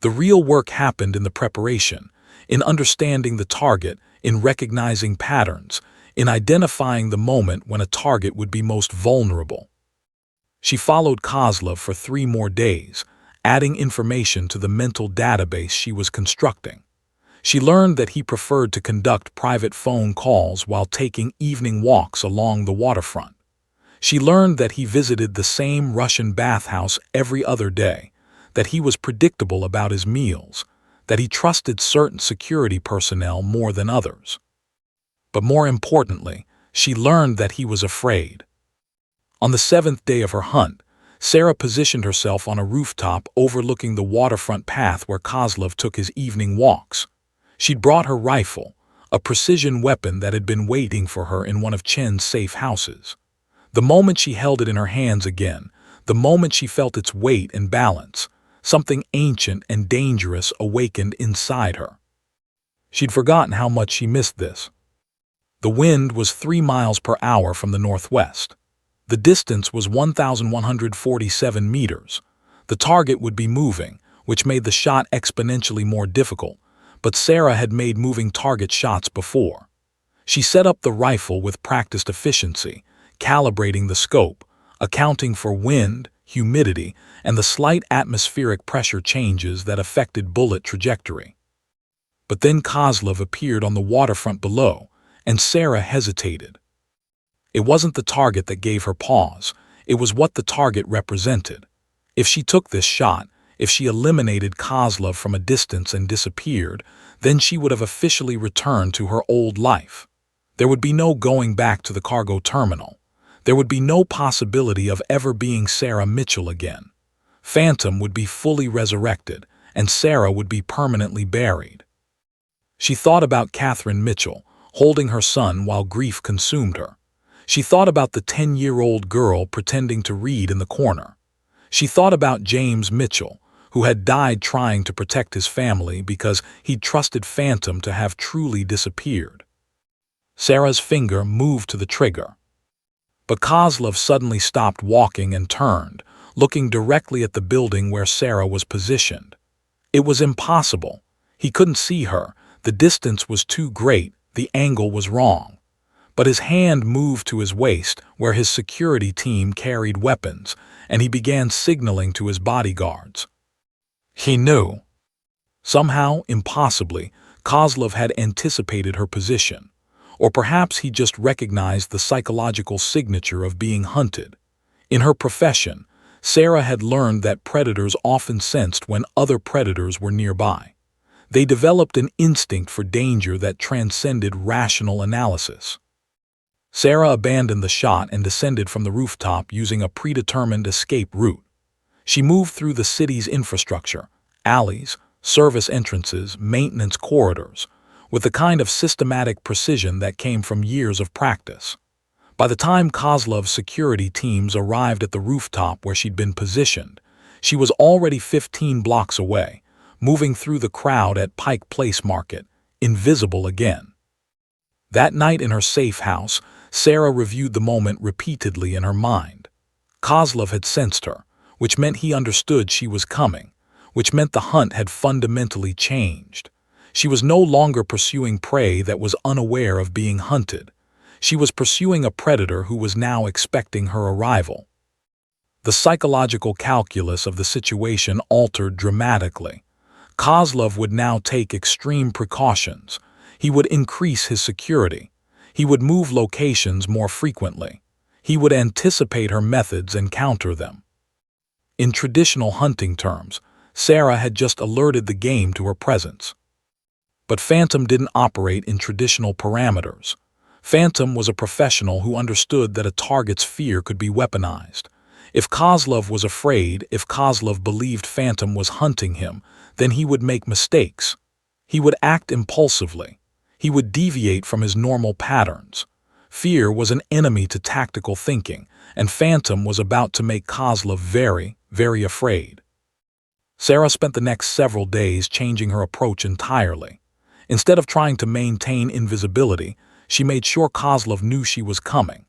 The real work happened in the preparation, in understanding the target, in recognizing patterns, in identifying the moment when a target would be most vulnerable. She followed Kozlov for 3 more days, adding information to the mental database she was constructing. She learned that he preferred to conduct private phone calls while taking evening walks along the waterfront. She learned that he visited the same Russian bathhouse every other day, that he was predictable about his meals, that he trusted certain security personnel more than others. But more importantly, she learned that he was afraid. On the 7th day of her hunt, Sarah positioned herself on a rooftop overlooking the waterfront path where Kozlov took his evening walks. She'd brought her rifle, a precision weapon that had been waiting for her in one of Chen's safe houses. The moment she held it in her hands again, the moment she felt its weight and balance, something ancient and dangerous awakened inside her. She'd forgotten how much she missed this. The wind was 3 miles per hour from the northwest. The distance was 1,147 meters. The target would be moving, which made the shot exponentially more difficult, but Sarah had made moving target shots before. She set up the rifle with practiced efficiency, calibrating the scope, accounting for wind, humidity, and the slight atmospheric pressure changes that affected bullet trajectory. But then Kozlov appeared on the waterfront below, and Sarah hesitated. It wasn't the target that gave her pause, it was what the target represented. If she took this shot, if she eliminated Kozlov from a distance and disappeared, then she would have officially returned to her old life. There would be no going back to the cargo terminal. There would be no possibility of ever being Sarah Mitchell again. Phantom would be fully resurrected, and Sarah would be permanently buried. She thought about Catherine Mitchell, holding her son while grief consumed her. She thought about the 10-year-old girl pretending to read in the corner. She thought about James Mitchell, who had died trying to protect his family because he'd trusted Phantom to have truly disappeared. Sarah's finger moved to the trigger. But Kozlov suddenly stopped walking and turned, looking directly at the building where Sarah was positioned. It was impossible. He couldn't see her. The distance was too great. The angle was wrong. But his hand moved to his waist, where his security team carried weapons, and he began signaling to his bodyguards. He knew. Somehow, impossibly, Kozlov had anticipated her position. Or perhaps he just recognized the psychological signature of being hunted. In her profession, Sarah had learned that predators often sensed when other predators were nearby. They developed an instinct for danger that transcended rational analysis. Sarah abandoned the shot and descended from the rooftop using a predetermined escape route. She moved through the city's infrastructure, alleys, service entrances, maintenance corridors, with the kind of systematic precision that came from years of practice. By the time Kozlov's security teams arrived at the rooftop where she'd been positioned, she was already 15 blocks away, moving through the crowd at Pike Place Market, invisible again. That night in her safe house, Sarah reviewed the moment repeatedly in her mind. Kozlov had sensed her, which meant he understood she was coming, which meant the hunt had fundamentally changed. She was no longer pursuing prey that was unaware of being hunted. She was pursuing a predator who was now expecting her arrival. The psychological calculus of the situation altered dramatically. Kozlov would now take extreme precautions. He would increase his security. He would move locations more frequently. He would anticipate her methods and counter them. In traditional hunting terms, Sarah had just alerted the game to her presence. But Phantom didn't operate in traditional parameters. Phantom was a professional who understood that a target's fear could be weaponized. If Kozlov was afraid, if Kozlov believed Phantom was hunting him, then he would make mistakes. He would act impulsively. He would deviate from his normal patterns. Fear was an enemy to tactical thinking, and Phantom was about to make Kozlov very, very afraid. Sarah spent the next several days changing her approach entirely. Instead of trying to maintain invisibility, she made sure Kozlov knew she was coming.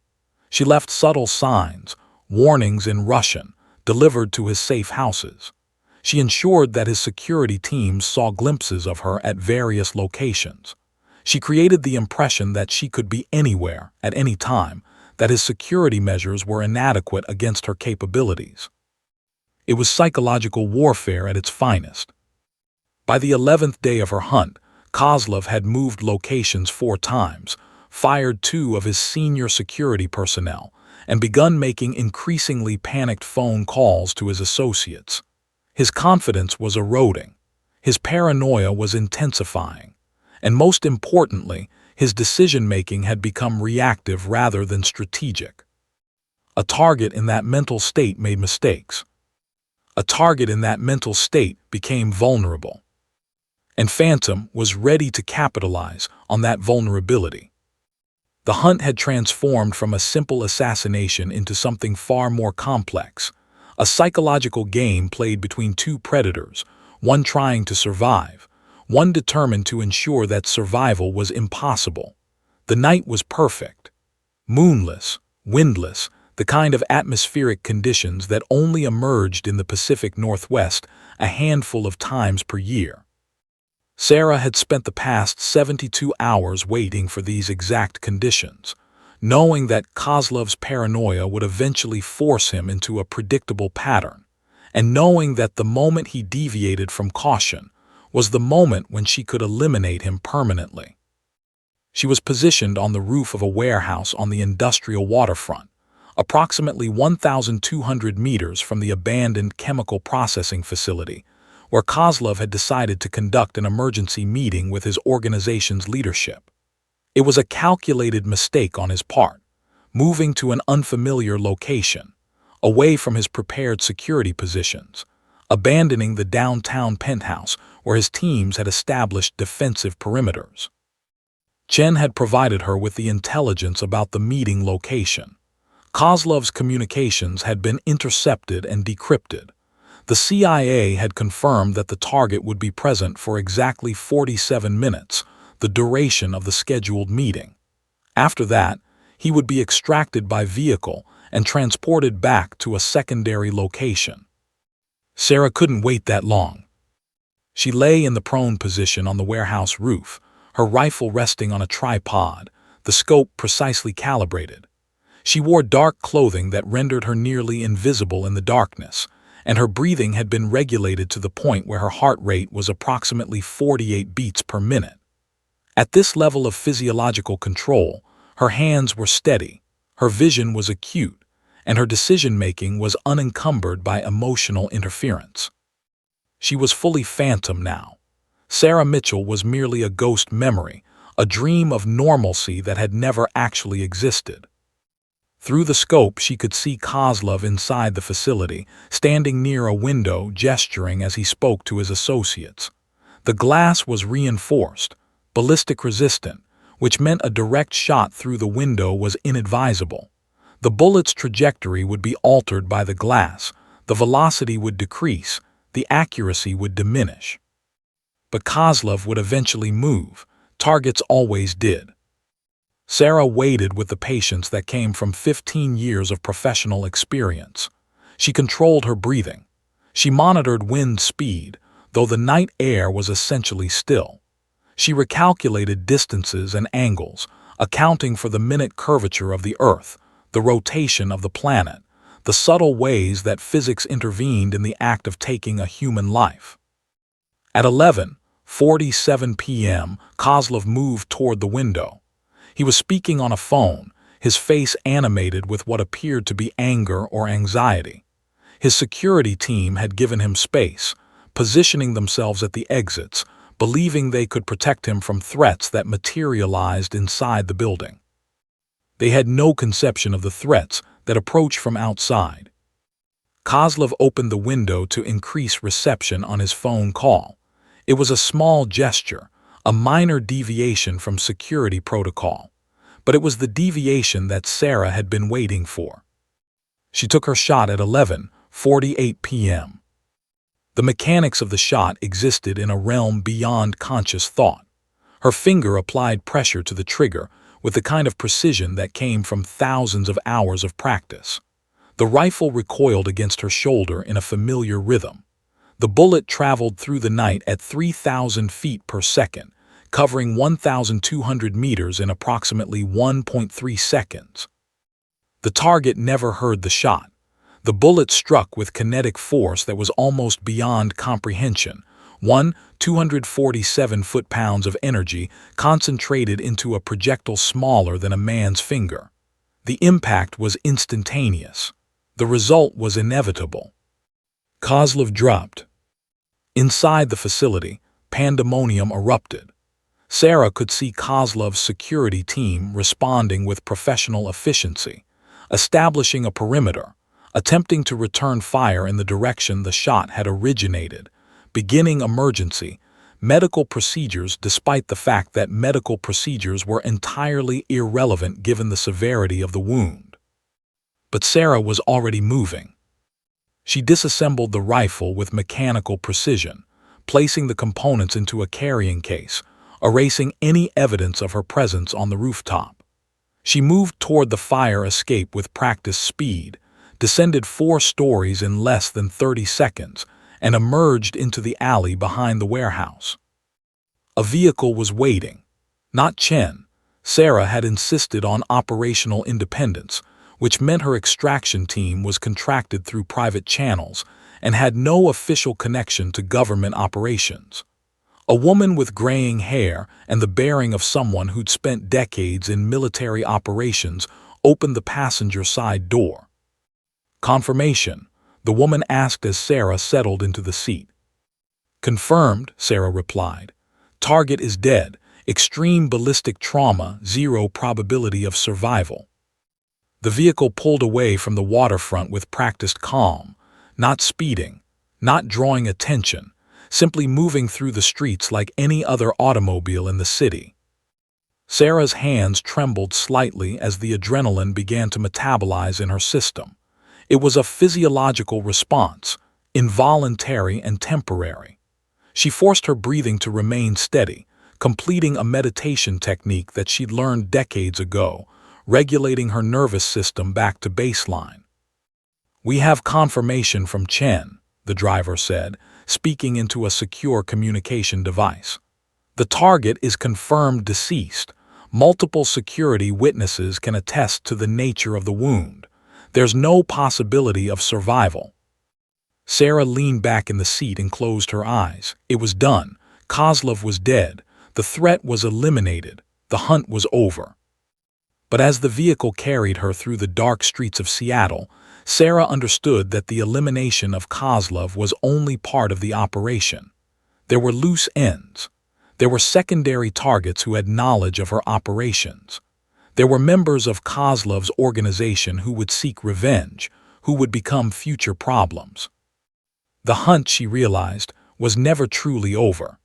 She left subtle signs, warnings in Russian, delivered to his safe houses. She ensured that his security teams saw glimpses of her at various locations. She created the impression that she could be anywhere, at any time, that his security measures were inadequate against her capabilities. It was psychological warfare at its finest. By the 11th day of her hunt, Kozlov had moved locations 4 times, fired 2 of his senior security personnel, and begun making increasingly panicked phone calls to his associates. His confidence was eroding. His paranoia was intensifying. And most importantly, his decision-making had become reactive rather than strategic. A target in that mental state made mistakes. A target in that mental state became vulnerable. And Phantom was ready to capitalize on that vulnerability. The hunt had transformed from a simple assassination into something far more complex, a psychological game played between 2 predators, one trying to survive, one determined to ensure that survival was impossible. The night was perfect. Moonless, windless, the kind of atmospheric conditions that only emerged in the Pacific Northwest a handful of times per year. Sarah had spent the past 72 hours waiting for these exact conditions, knowing that Kozlov's paranoia would eventually force him into a predictable pattern, and knowing that the moment he deviated from caution was the moment when she could eliminate him permanently. She was positioned on the roof of a warehouse on the industrial waterfront, approximately 1,200 meters from the abandoned chemical processing facility, where Kozlov had decided to conduct an emergency meeting with his organization's leadership. It was a calculated mistake on his part, moving to an unfamiliar location, away from his prepared security positions, abandoning the downtown penthouse where his teams had established defensive perimeters. Chen had provided her with the intelligence about the meeting location. Kozlov's communications had been intercepted and decrypted. The CIA had confirmed that the target would be present for exactly 47 minutes, the duration of the scheduled meeting. After that, He would be extracted by vehicle and transported back to a secondary location. Sarah couldn't wait that long. She lay in the prone position on the warehouse roof, her rifle resting on a tripod, the scope precisely calibrated. She wore dark clothing that rendered her nearly invisible in the darkness, and her breathing had been regulated to the point where her heart rate was approximately 48 beats per minute. At this level of physiological control, her hands were steady, her vision was acute, and her decision-making was unencumbered by emotional interference. She was fully phantom now. Sarah Mitchell was merely a ghost memory, a dream of normalcy that had never actually existed. Through the scope, she could see Kozlov inside the facility, standing near a window, gesturing as he spoke to his associates. The glass was reinforced, ballistic resistant, which meant a direct shot through the window was inadvisable. The bullet's trajectory would be altered by the glass, the velocity would decrease, the accuracy would diminish. But Kozlov would eventually move. Targets always did. Sarah waited with the patience that came from 15 years of professional experience. She controlled her breathing. She monitored wind speed, though the night air was essentially still. She recalculated distances and angles, accounting for the minute curvature of the Earth, the rotation of the planet, the subtle ways that physics intervened in the act of taking a human life. At 11:47 p.m., Kozlov moved toward the window. He was speaking on a phone, his face animated with what appeared to be anger or anxiety. His security team had given him space, positioning themselves at the exits, believing they could protect him from threats that materialized inside the building. They had no conception of the threats that approached from outside. Kozlov opened the window to increase reception on his phone call. It was a small gesture, a minor deviation from security protocol, but it was the deviation that Sarah had been waiting for. She took her shot at 11:48 p.m. The mechanics of the shot existed in a realm beyond conscious thought. Her finger applied pressure to the trigger with the kind of precision that came from thousands of hours of practice. The rifle recoiled against her shoulder in a familiar rhythm. The bullet traveled through the night at 3,000 feet per second, covering 1,200 meters in approximately 1.3 seconds. The target never heard the shot. The bullet struck with kinetic force that was almost beyond comprehension. 247 foot-pounds of energy concentrated into a projectile smaller than a man's finger. The impact was instantaneous. The result was inevitable. Kozlov dropped. Inside the facility, pandemonium erupted. Sarah could see Kozlov's security team responding with professional efficiency, establishing a perimeter, attempting to return fire in the direction the shot had originated, beginning emergency, medical procedures despite the fact that medical procedures were entirely irrelevant given the severity of the wound. But Sarah was already moving. She disassembled the rifle with mechanical precision, placing the components into a carrying case, erasing any evidence of her presence on the rooftop. She moved toward the fire escape with practiced speed, descended 4 stories in less than 30 seconds, and emerged into the alley behind the warehouse. A vehicle was waiting. Not Chen. Sarah had insisted on operational independence, which meant her extraction team was contracted through private channels and had no official connection to government operations. A woman with graying hair and the bearing of someone who'd spent decades in military operations opened the passenger side door. Confirmation, the woman asked as Sarah settled into the seat. Confirmed, Sarah replied. Target is dead, extreme ballistic trauma, 0 probability of survival. The vehicle pulled away from the waterfront with practiced calm, not speeding, not drawing attention, simply moving through the streets like any other automobile in the city. Sarah's hands trembled slightly as the adrenaline began to metabolize in her system. It was a physiological response, involuntary and temporary. She forced her breathing to remain steady, completing a meditation technique that she'd learned decades ago, regulating her nervous system back to baseline. "We have confirmation from Chen," the driver said, speaking into a secure communication device. "The target is confirmed deceased. Multiple security witnesses can attest to the nature of the wound. There's no possibility of survival." Sarah leaned back in the seat and closed her eyes. It was done. Kozlov was dead. The threat was eliminated. The hunt was over. But as the vehicle carried her through the dark streets of Seattle, Sarah understood that the elimination of Kozlov was only part of the operation. There were loose ends. There were secondary targets who had knowledge of her operations. There were members of Kozlov's organization who would seek revenge, who would become future problems. The hunt, she realized, was never truly over.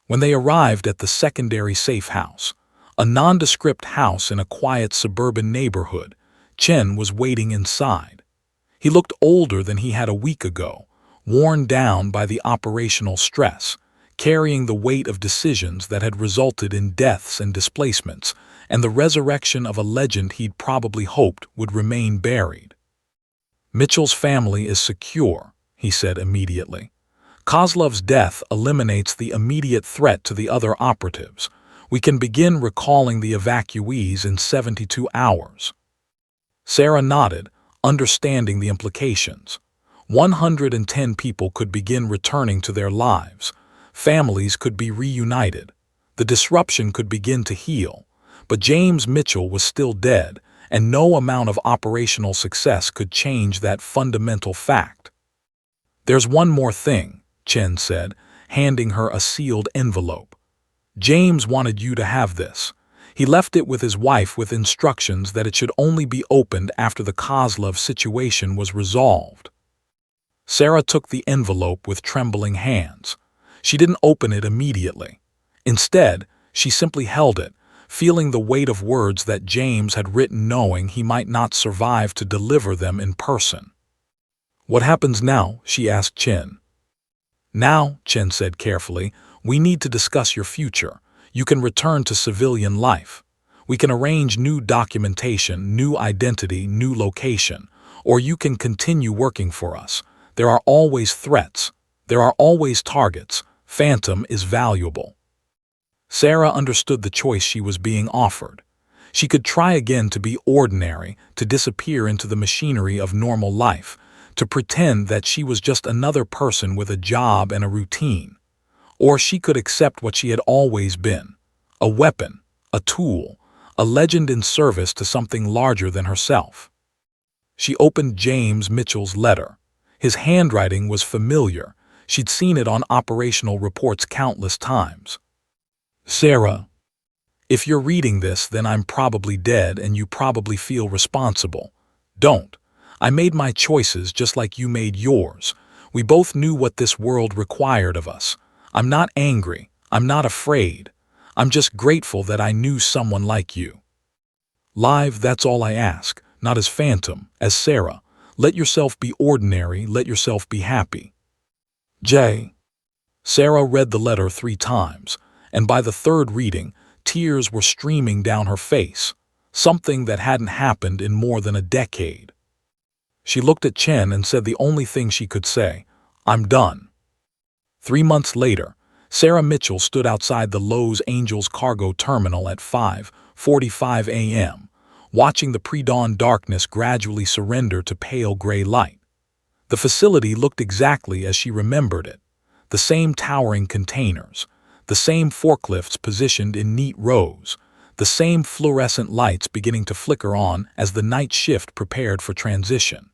When they arrived at the secondary safe house, a nondescript house in a quiet suburban neighborhood, Chen was waiting inside. He looked older than he had a week ago, worn down by the operational stress, carrying the weight of decisions that had resulted in deaths and displacements, and the resurrection of a legend he'd probably hoped would remain buried. "Mitchell's family is secure," he said immediately. "Kozlov's death eliminates the immediate threat to the other operatives. We can begin recalling the evacuees in 72 hours. Sarah nodded, understanding the implications. 110 people could begin returning to their lives. Families could be reunited. The disruption could begin to heal. But James Mitchell was still dead, and no amount of operational success could change that fundamental fact. "There's one more thing," Chen said, handing her a sealed envelope. "James wanted you to have this. He left it with his wife with instructions that it should only be opened after the Kozlov situation was resolved." Sarah took the envelope with trembling hands. She didn't open it immediately. Instead, she simply held it, feeling the weight of words that James had written, knowing he might not survive to deliver them in person. "What happens now?" she asked Chen. "Now," Chen said carefully, "we need to discuss your future. You can return to civilian life. We can arrange new documentation, new identity, new location, or you can continue working for us. There are always threats. There are always targets. Phantom is valuable." Sarah understood the choice she was being offered. She could try again to be ordinary, to disappear into the machinery of normal life, to pretend that she was just another person with a job and a routine. Or she could accept what she had always been, a weapon, a tool, a legend in service to something larger than herself. She opened James Mitchell's letter. His handwriting was familiar. She'd seen it on operational reports countless times. "Sarah, if you're reading this, then I'm probably dead and you probably feel responsible. Don't. I made my choices just like you made yours. We both knew what this world required of us. I'm not angry. I'm not afraid. I'm just grateful that I knew someone like you. Live, that's all I ask, not as Phantom, as Sarah. Let yourself be ordinary, let yourself be happy. J." Sarah read the letter 3 times, and by the third reading, tears were streaming down her face, something that hadn't happened in more than a decade. She looked at Chen and said the only thing she could say, "I'm done." 3 months later, Sarah Mitchell stood outside the Los Angeles cargo terminal at 5:45 a.m., watching the pre-dawn darkness gradually surrender to pale gray light. The facility looked exactly as she remembered it. The same towering containers, the same forklifts positioned in neat rows, the same fluorescent lights beginning to flicker on as the night shift prepared for transition.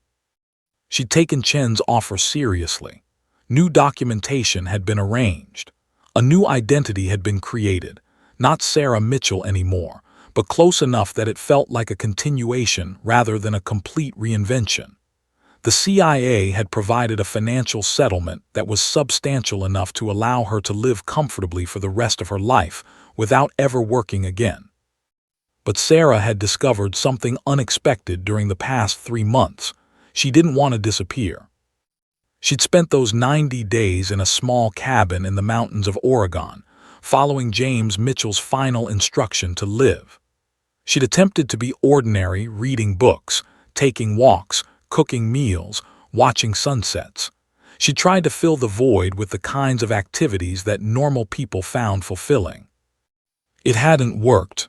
She'd taken Chen's offer seriously. New documentation had been arranged. A new identity had been created, not Sarah Mitchell anymore, but close enough that it felt like a continuation rather than a complete reinvention. The CIA had provided a financial settlement that was substantial enough to allow her to live comfortably for the rest of her life without ever working again. But Sarah had discovered something unexpected during the past 3 months. She didn't want to disappear. She'd spent those 90 days in a small cabin in the mountains of Oregon, following James Mitchell's final instruction to live. She'd attempted to be ordinary, reading books, taking walks, cooking meals, watching sunsets. She tried to fill the void with the kinds of activities that normal people found fulfilling. It hadn't worked.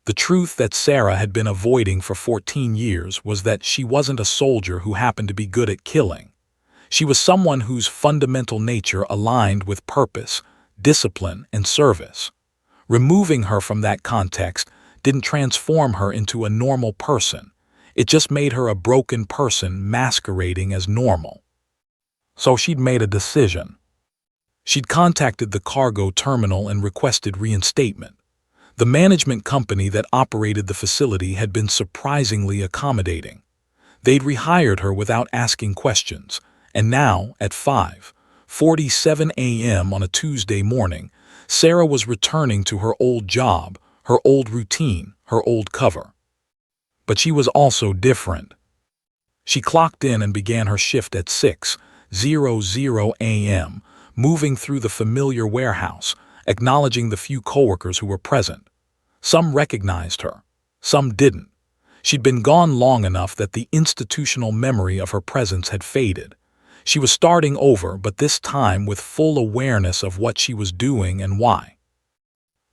The truth that Sarah had been avoiding for 14 years was that she wasn't a soldier who happened to be good at killing. She was someone whose fundamental nature aligned with purpose, discipline, and service. Removing her from that context didn't transform her into a normal person. It just made her a broken person masquerading as normal. So she'd made a decision. She'd contacted the cargo terminal and requested reinstatement. The management company that operated the facility had been surprisingly accommodating. They'd rehired her without asking questions, and now, at 5:47 a.m. on a Tuesday morning, Sarah was returning to her old job, her old routine, her old cover. But she was also different. She clocked in and began her shift at 6:00 a.m., moving through the familiar warehouse, acknowledging the few coworkers who were present. Some recognized her, some didn't. She'd been gone long enough that the institutional memory of her presence had faded. She was starting over, but this time with full awareness of what she was doing and why.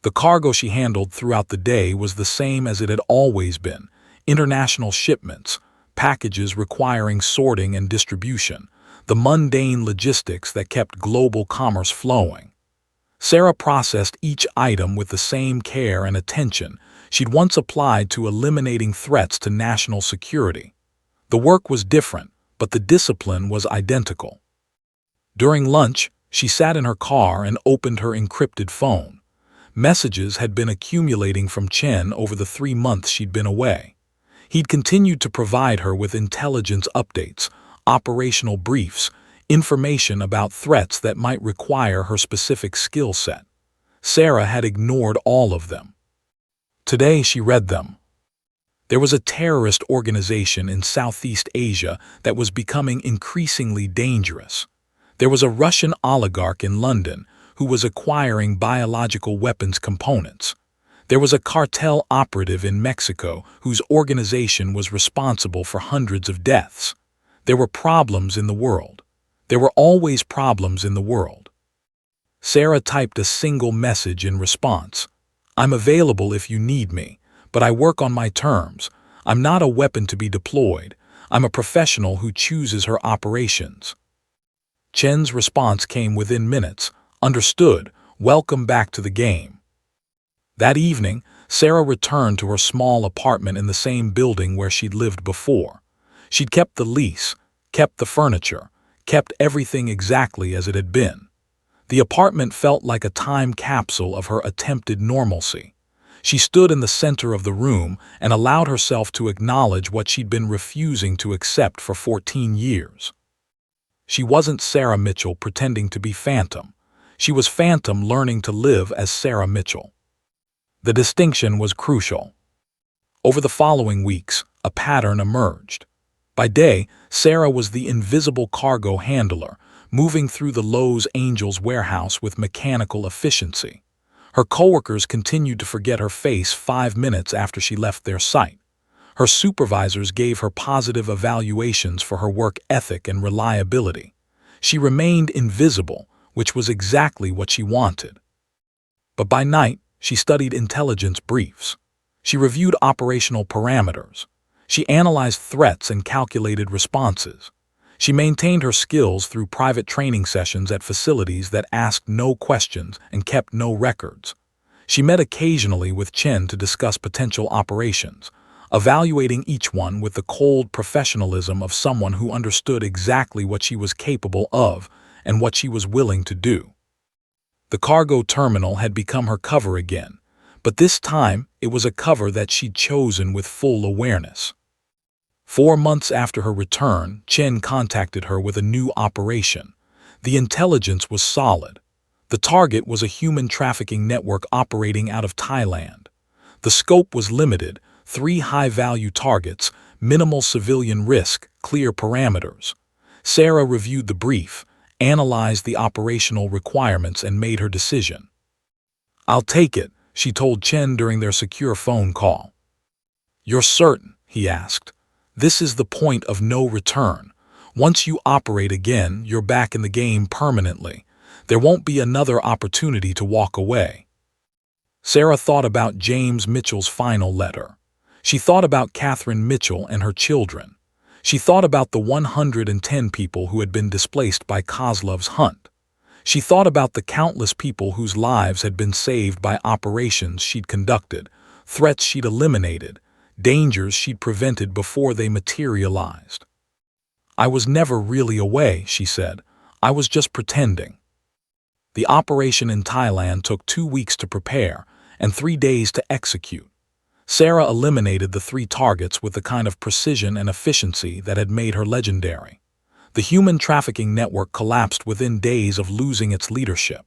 The cargo she handled throughout the day was the same as it had always been: international shipments, packages requiring sorting and distribution, the mundane logistics that kept global commerce flowing. Sarah processed each item with the same care and attention she'd once applied to eliminating threats to national security. The work was different, but the discipline was identical. During lunch, she sat in her car and opened her encrypted phone. Messages had been accumulating from Chen over the 3 months she'd been away. He'd continued to provide her with intelligence updates, operational briefs, information about threats that might require her specific skill set. Sarah had ignored all of them. Today she read them. There was a terrorist organization in Southeast Asia that was becoming increasingly dangerous. There was a Russian oligarch in London who was acquiring biological weapons components. There was a cartel operative in Mexico whose organization was responsible for hundreds of deaths. There were problems in the world. There were always problems in the world. Sarah typed a single message in response. "I'm available if you need me, but I work on my terms. I'm not a weapon to be deployed. I'm a professional who chooses her operations." Chen's response came within minutes. "Understood. Welcome back to the game." That evening, Sarah returned to her small apartment in the same building where she'd lived before. She'd kept the lease, kept the furniture, kept everything exactly as it had been. The apartment felt like a time capsule of her attempted normalcy. She stood in the center of the room and allowed herself to acknowledge what she'd been refusing to accept for 14 years. She wasn't Sarah Mitchell pretending to be Phantom. She was Phantom learning to live as Sarah Mitchell. The distinction was crucial. Over the following weeks, a pattern emerged. By day, Sarah was the invisible cargo handler, moving through the Lowe's Angels warehouse with mechanical efficiency. Her coworkers continued to forget her face 5 minutes after she left their site. Her supervisors gave her positive evaluations for her work ethic and reliability. She remained invisible, which was exactly what she wanted. But by night, she studied intelligence briefs. She reviewed operational parameters. She analyzed threats and calculated responses. She maintained her skills through private training sessions at facilities that asked no questions and kept no records. She met occasionally with Chen to discuss potential operations, evaluating each one with the cold professionalism of someone who understood exactly what she was capable of and what she was willing to do. The cargo terminal had become her cover again, but this time it was a cover that she'd chosen with full awareness. 4 months after her return, Chen contacted her with a new operation. The intelligence was solid. The target was a human trafficking network operating out of Thailand. The scope was limited: 3 high-value targets, minimal civilian risk, clear parameters. Sarah reviewed the brief, analyzed the operational requirements, and made her decision. "I'll take it," she told Chen during their secure phone call. "You're certain?" he asked. "This is the point of no return. Once you operate again, you're back in the game permanently. There won't be another opportunity to walk away." Sarah thought about James Mitchell's final letter. She thought about Catherine Mitchell and her children. She thought about the 110 people who had been displaced by Kozlov's hunt. She thought about the countless people whose lives had been saved by operations she'd conducted, threats she'd eliminated, dangers she'd prevented before they materialized. "I was never really away," she said. "I was just pretending." The operation in Thailand took 2 weeks to prepare and 3 days to execute. Sarah eliminated the 3 targets with the kind of precision and efficiency that had made her legendary. The human trafficking network collapsed within days of losing its leadership.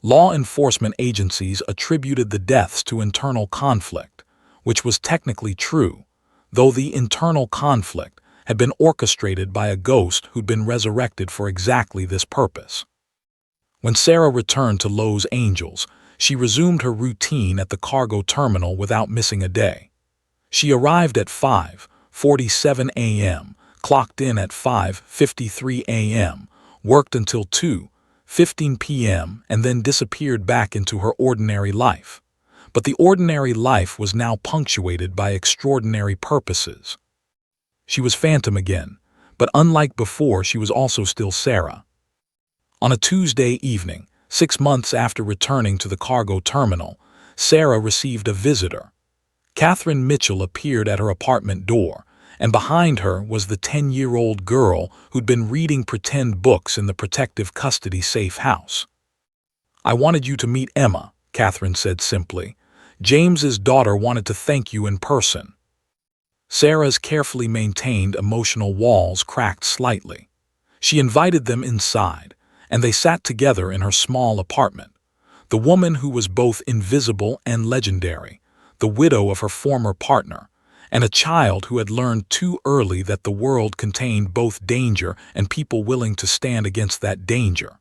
Law enforcement agencies attributed the deaths to internal conflict, which was technically true, though the internal conflict had been orchestrated by a ghost who'd been resurrected for exactly this purpose. When Sarah returned to Los Angeles, she resumed her routine at the cargo terminal without missing a day. She arrived at 5:47 a.m., clocked in at 5:53 a.m., worked until 2:15 p.m., and then disappeared back into her ordinary life. But the ordinary life was now punctuated by extraordinary purposes. She was Phantom again, but unlike before, she was also still Sarah. On a Tuesday evening, 6 months after returning to the cargo terminal, Sarah received a visitor. Catherine Mitchell appeared at her apartment door, and behind her was the 10-year-old girl who'd been reading pretend books in the protective custody safe house. "I wanted you to meet Emma," Catherine said simply. "James's daughter wanted to thank you in person." Sarah's carefully maintained emotional walls cracked slightly. She invited them inside, and they sat together in her small apartment. The woman who was both invisible and legendary, the widow of her former partner, and a child who had learned too early that the world contained both danger and people willing to stand against that danger.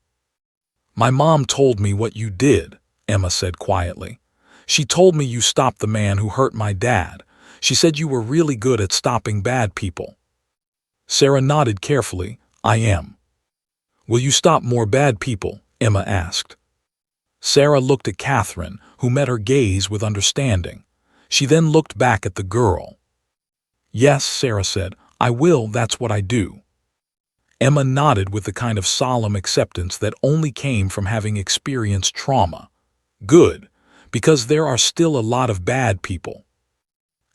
"My mom told me what you did," Emma said quietly. "She told me you stopped the man who hurt my dad. She said you were really good at stopping bad people." Sarah nodded carefully. "I am." "Will you stop more bad people?" Emma asked. Sarah looked at Catherine, who met her gaze with understanding. She then looked back at the girl. "Yes," Sarah said, "I will, that's what I do." Emma nodded with the kind of solemn acceptance that only came from having experienced trauma. "Good, because there are still a lot of bad people."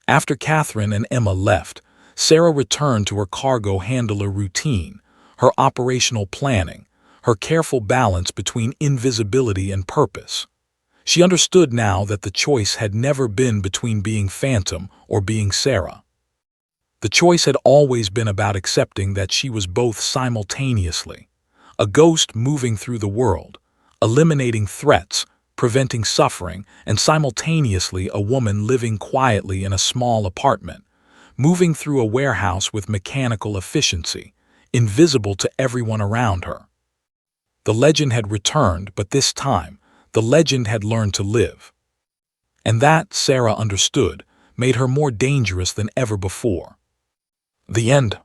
After Catherine and Emma left, Sarah returned to her cargo handler routine, her operational planning, her careful balance between invisibility and purpose. She understood now that the choice had never been between being Phantom or being Sarah. The choice had always been about accepting that she was both simultaneously, a ghost moving through the world, eliminating threats, preventing suffering, and simultaneously a woman living quietly in a small apartment, moving through a warehouse with mechanical efficiency, invisible to everyone around her. The legend had returned, but this time, the legend had learned to live. And that, Sarah understood, made her more dangerous than ever before. The end.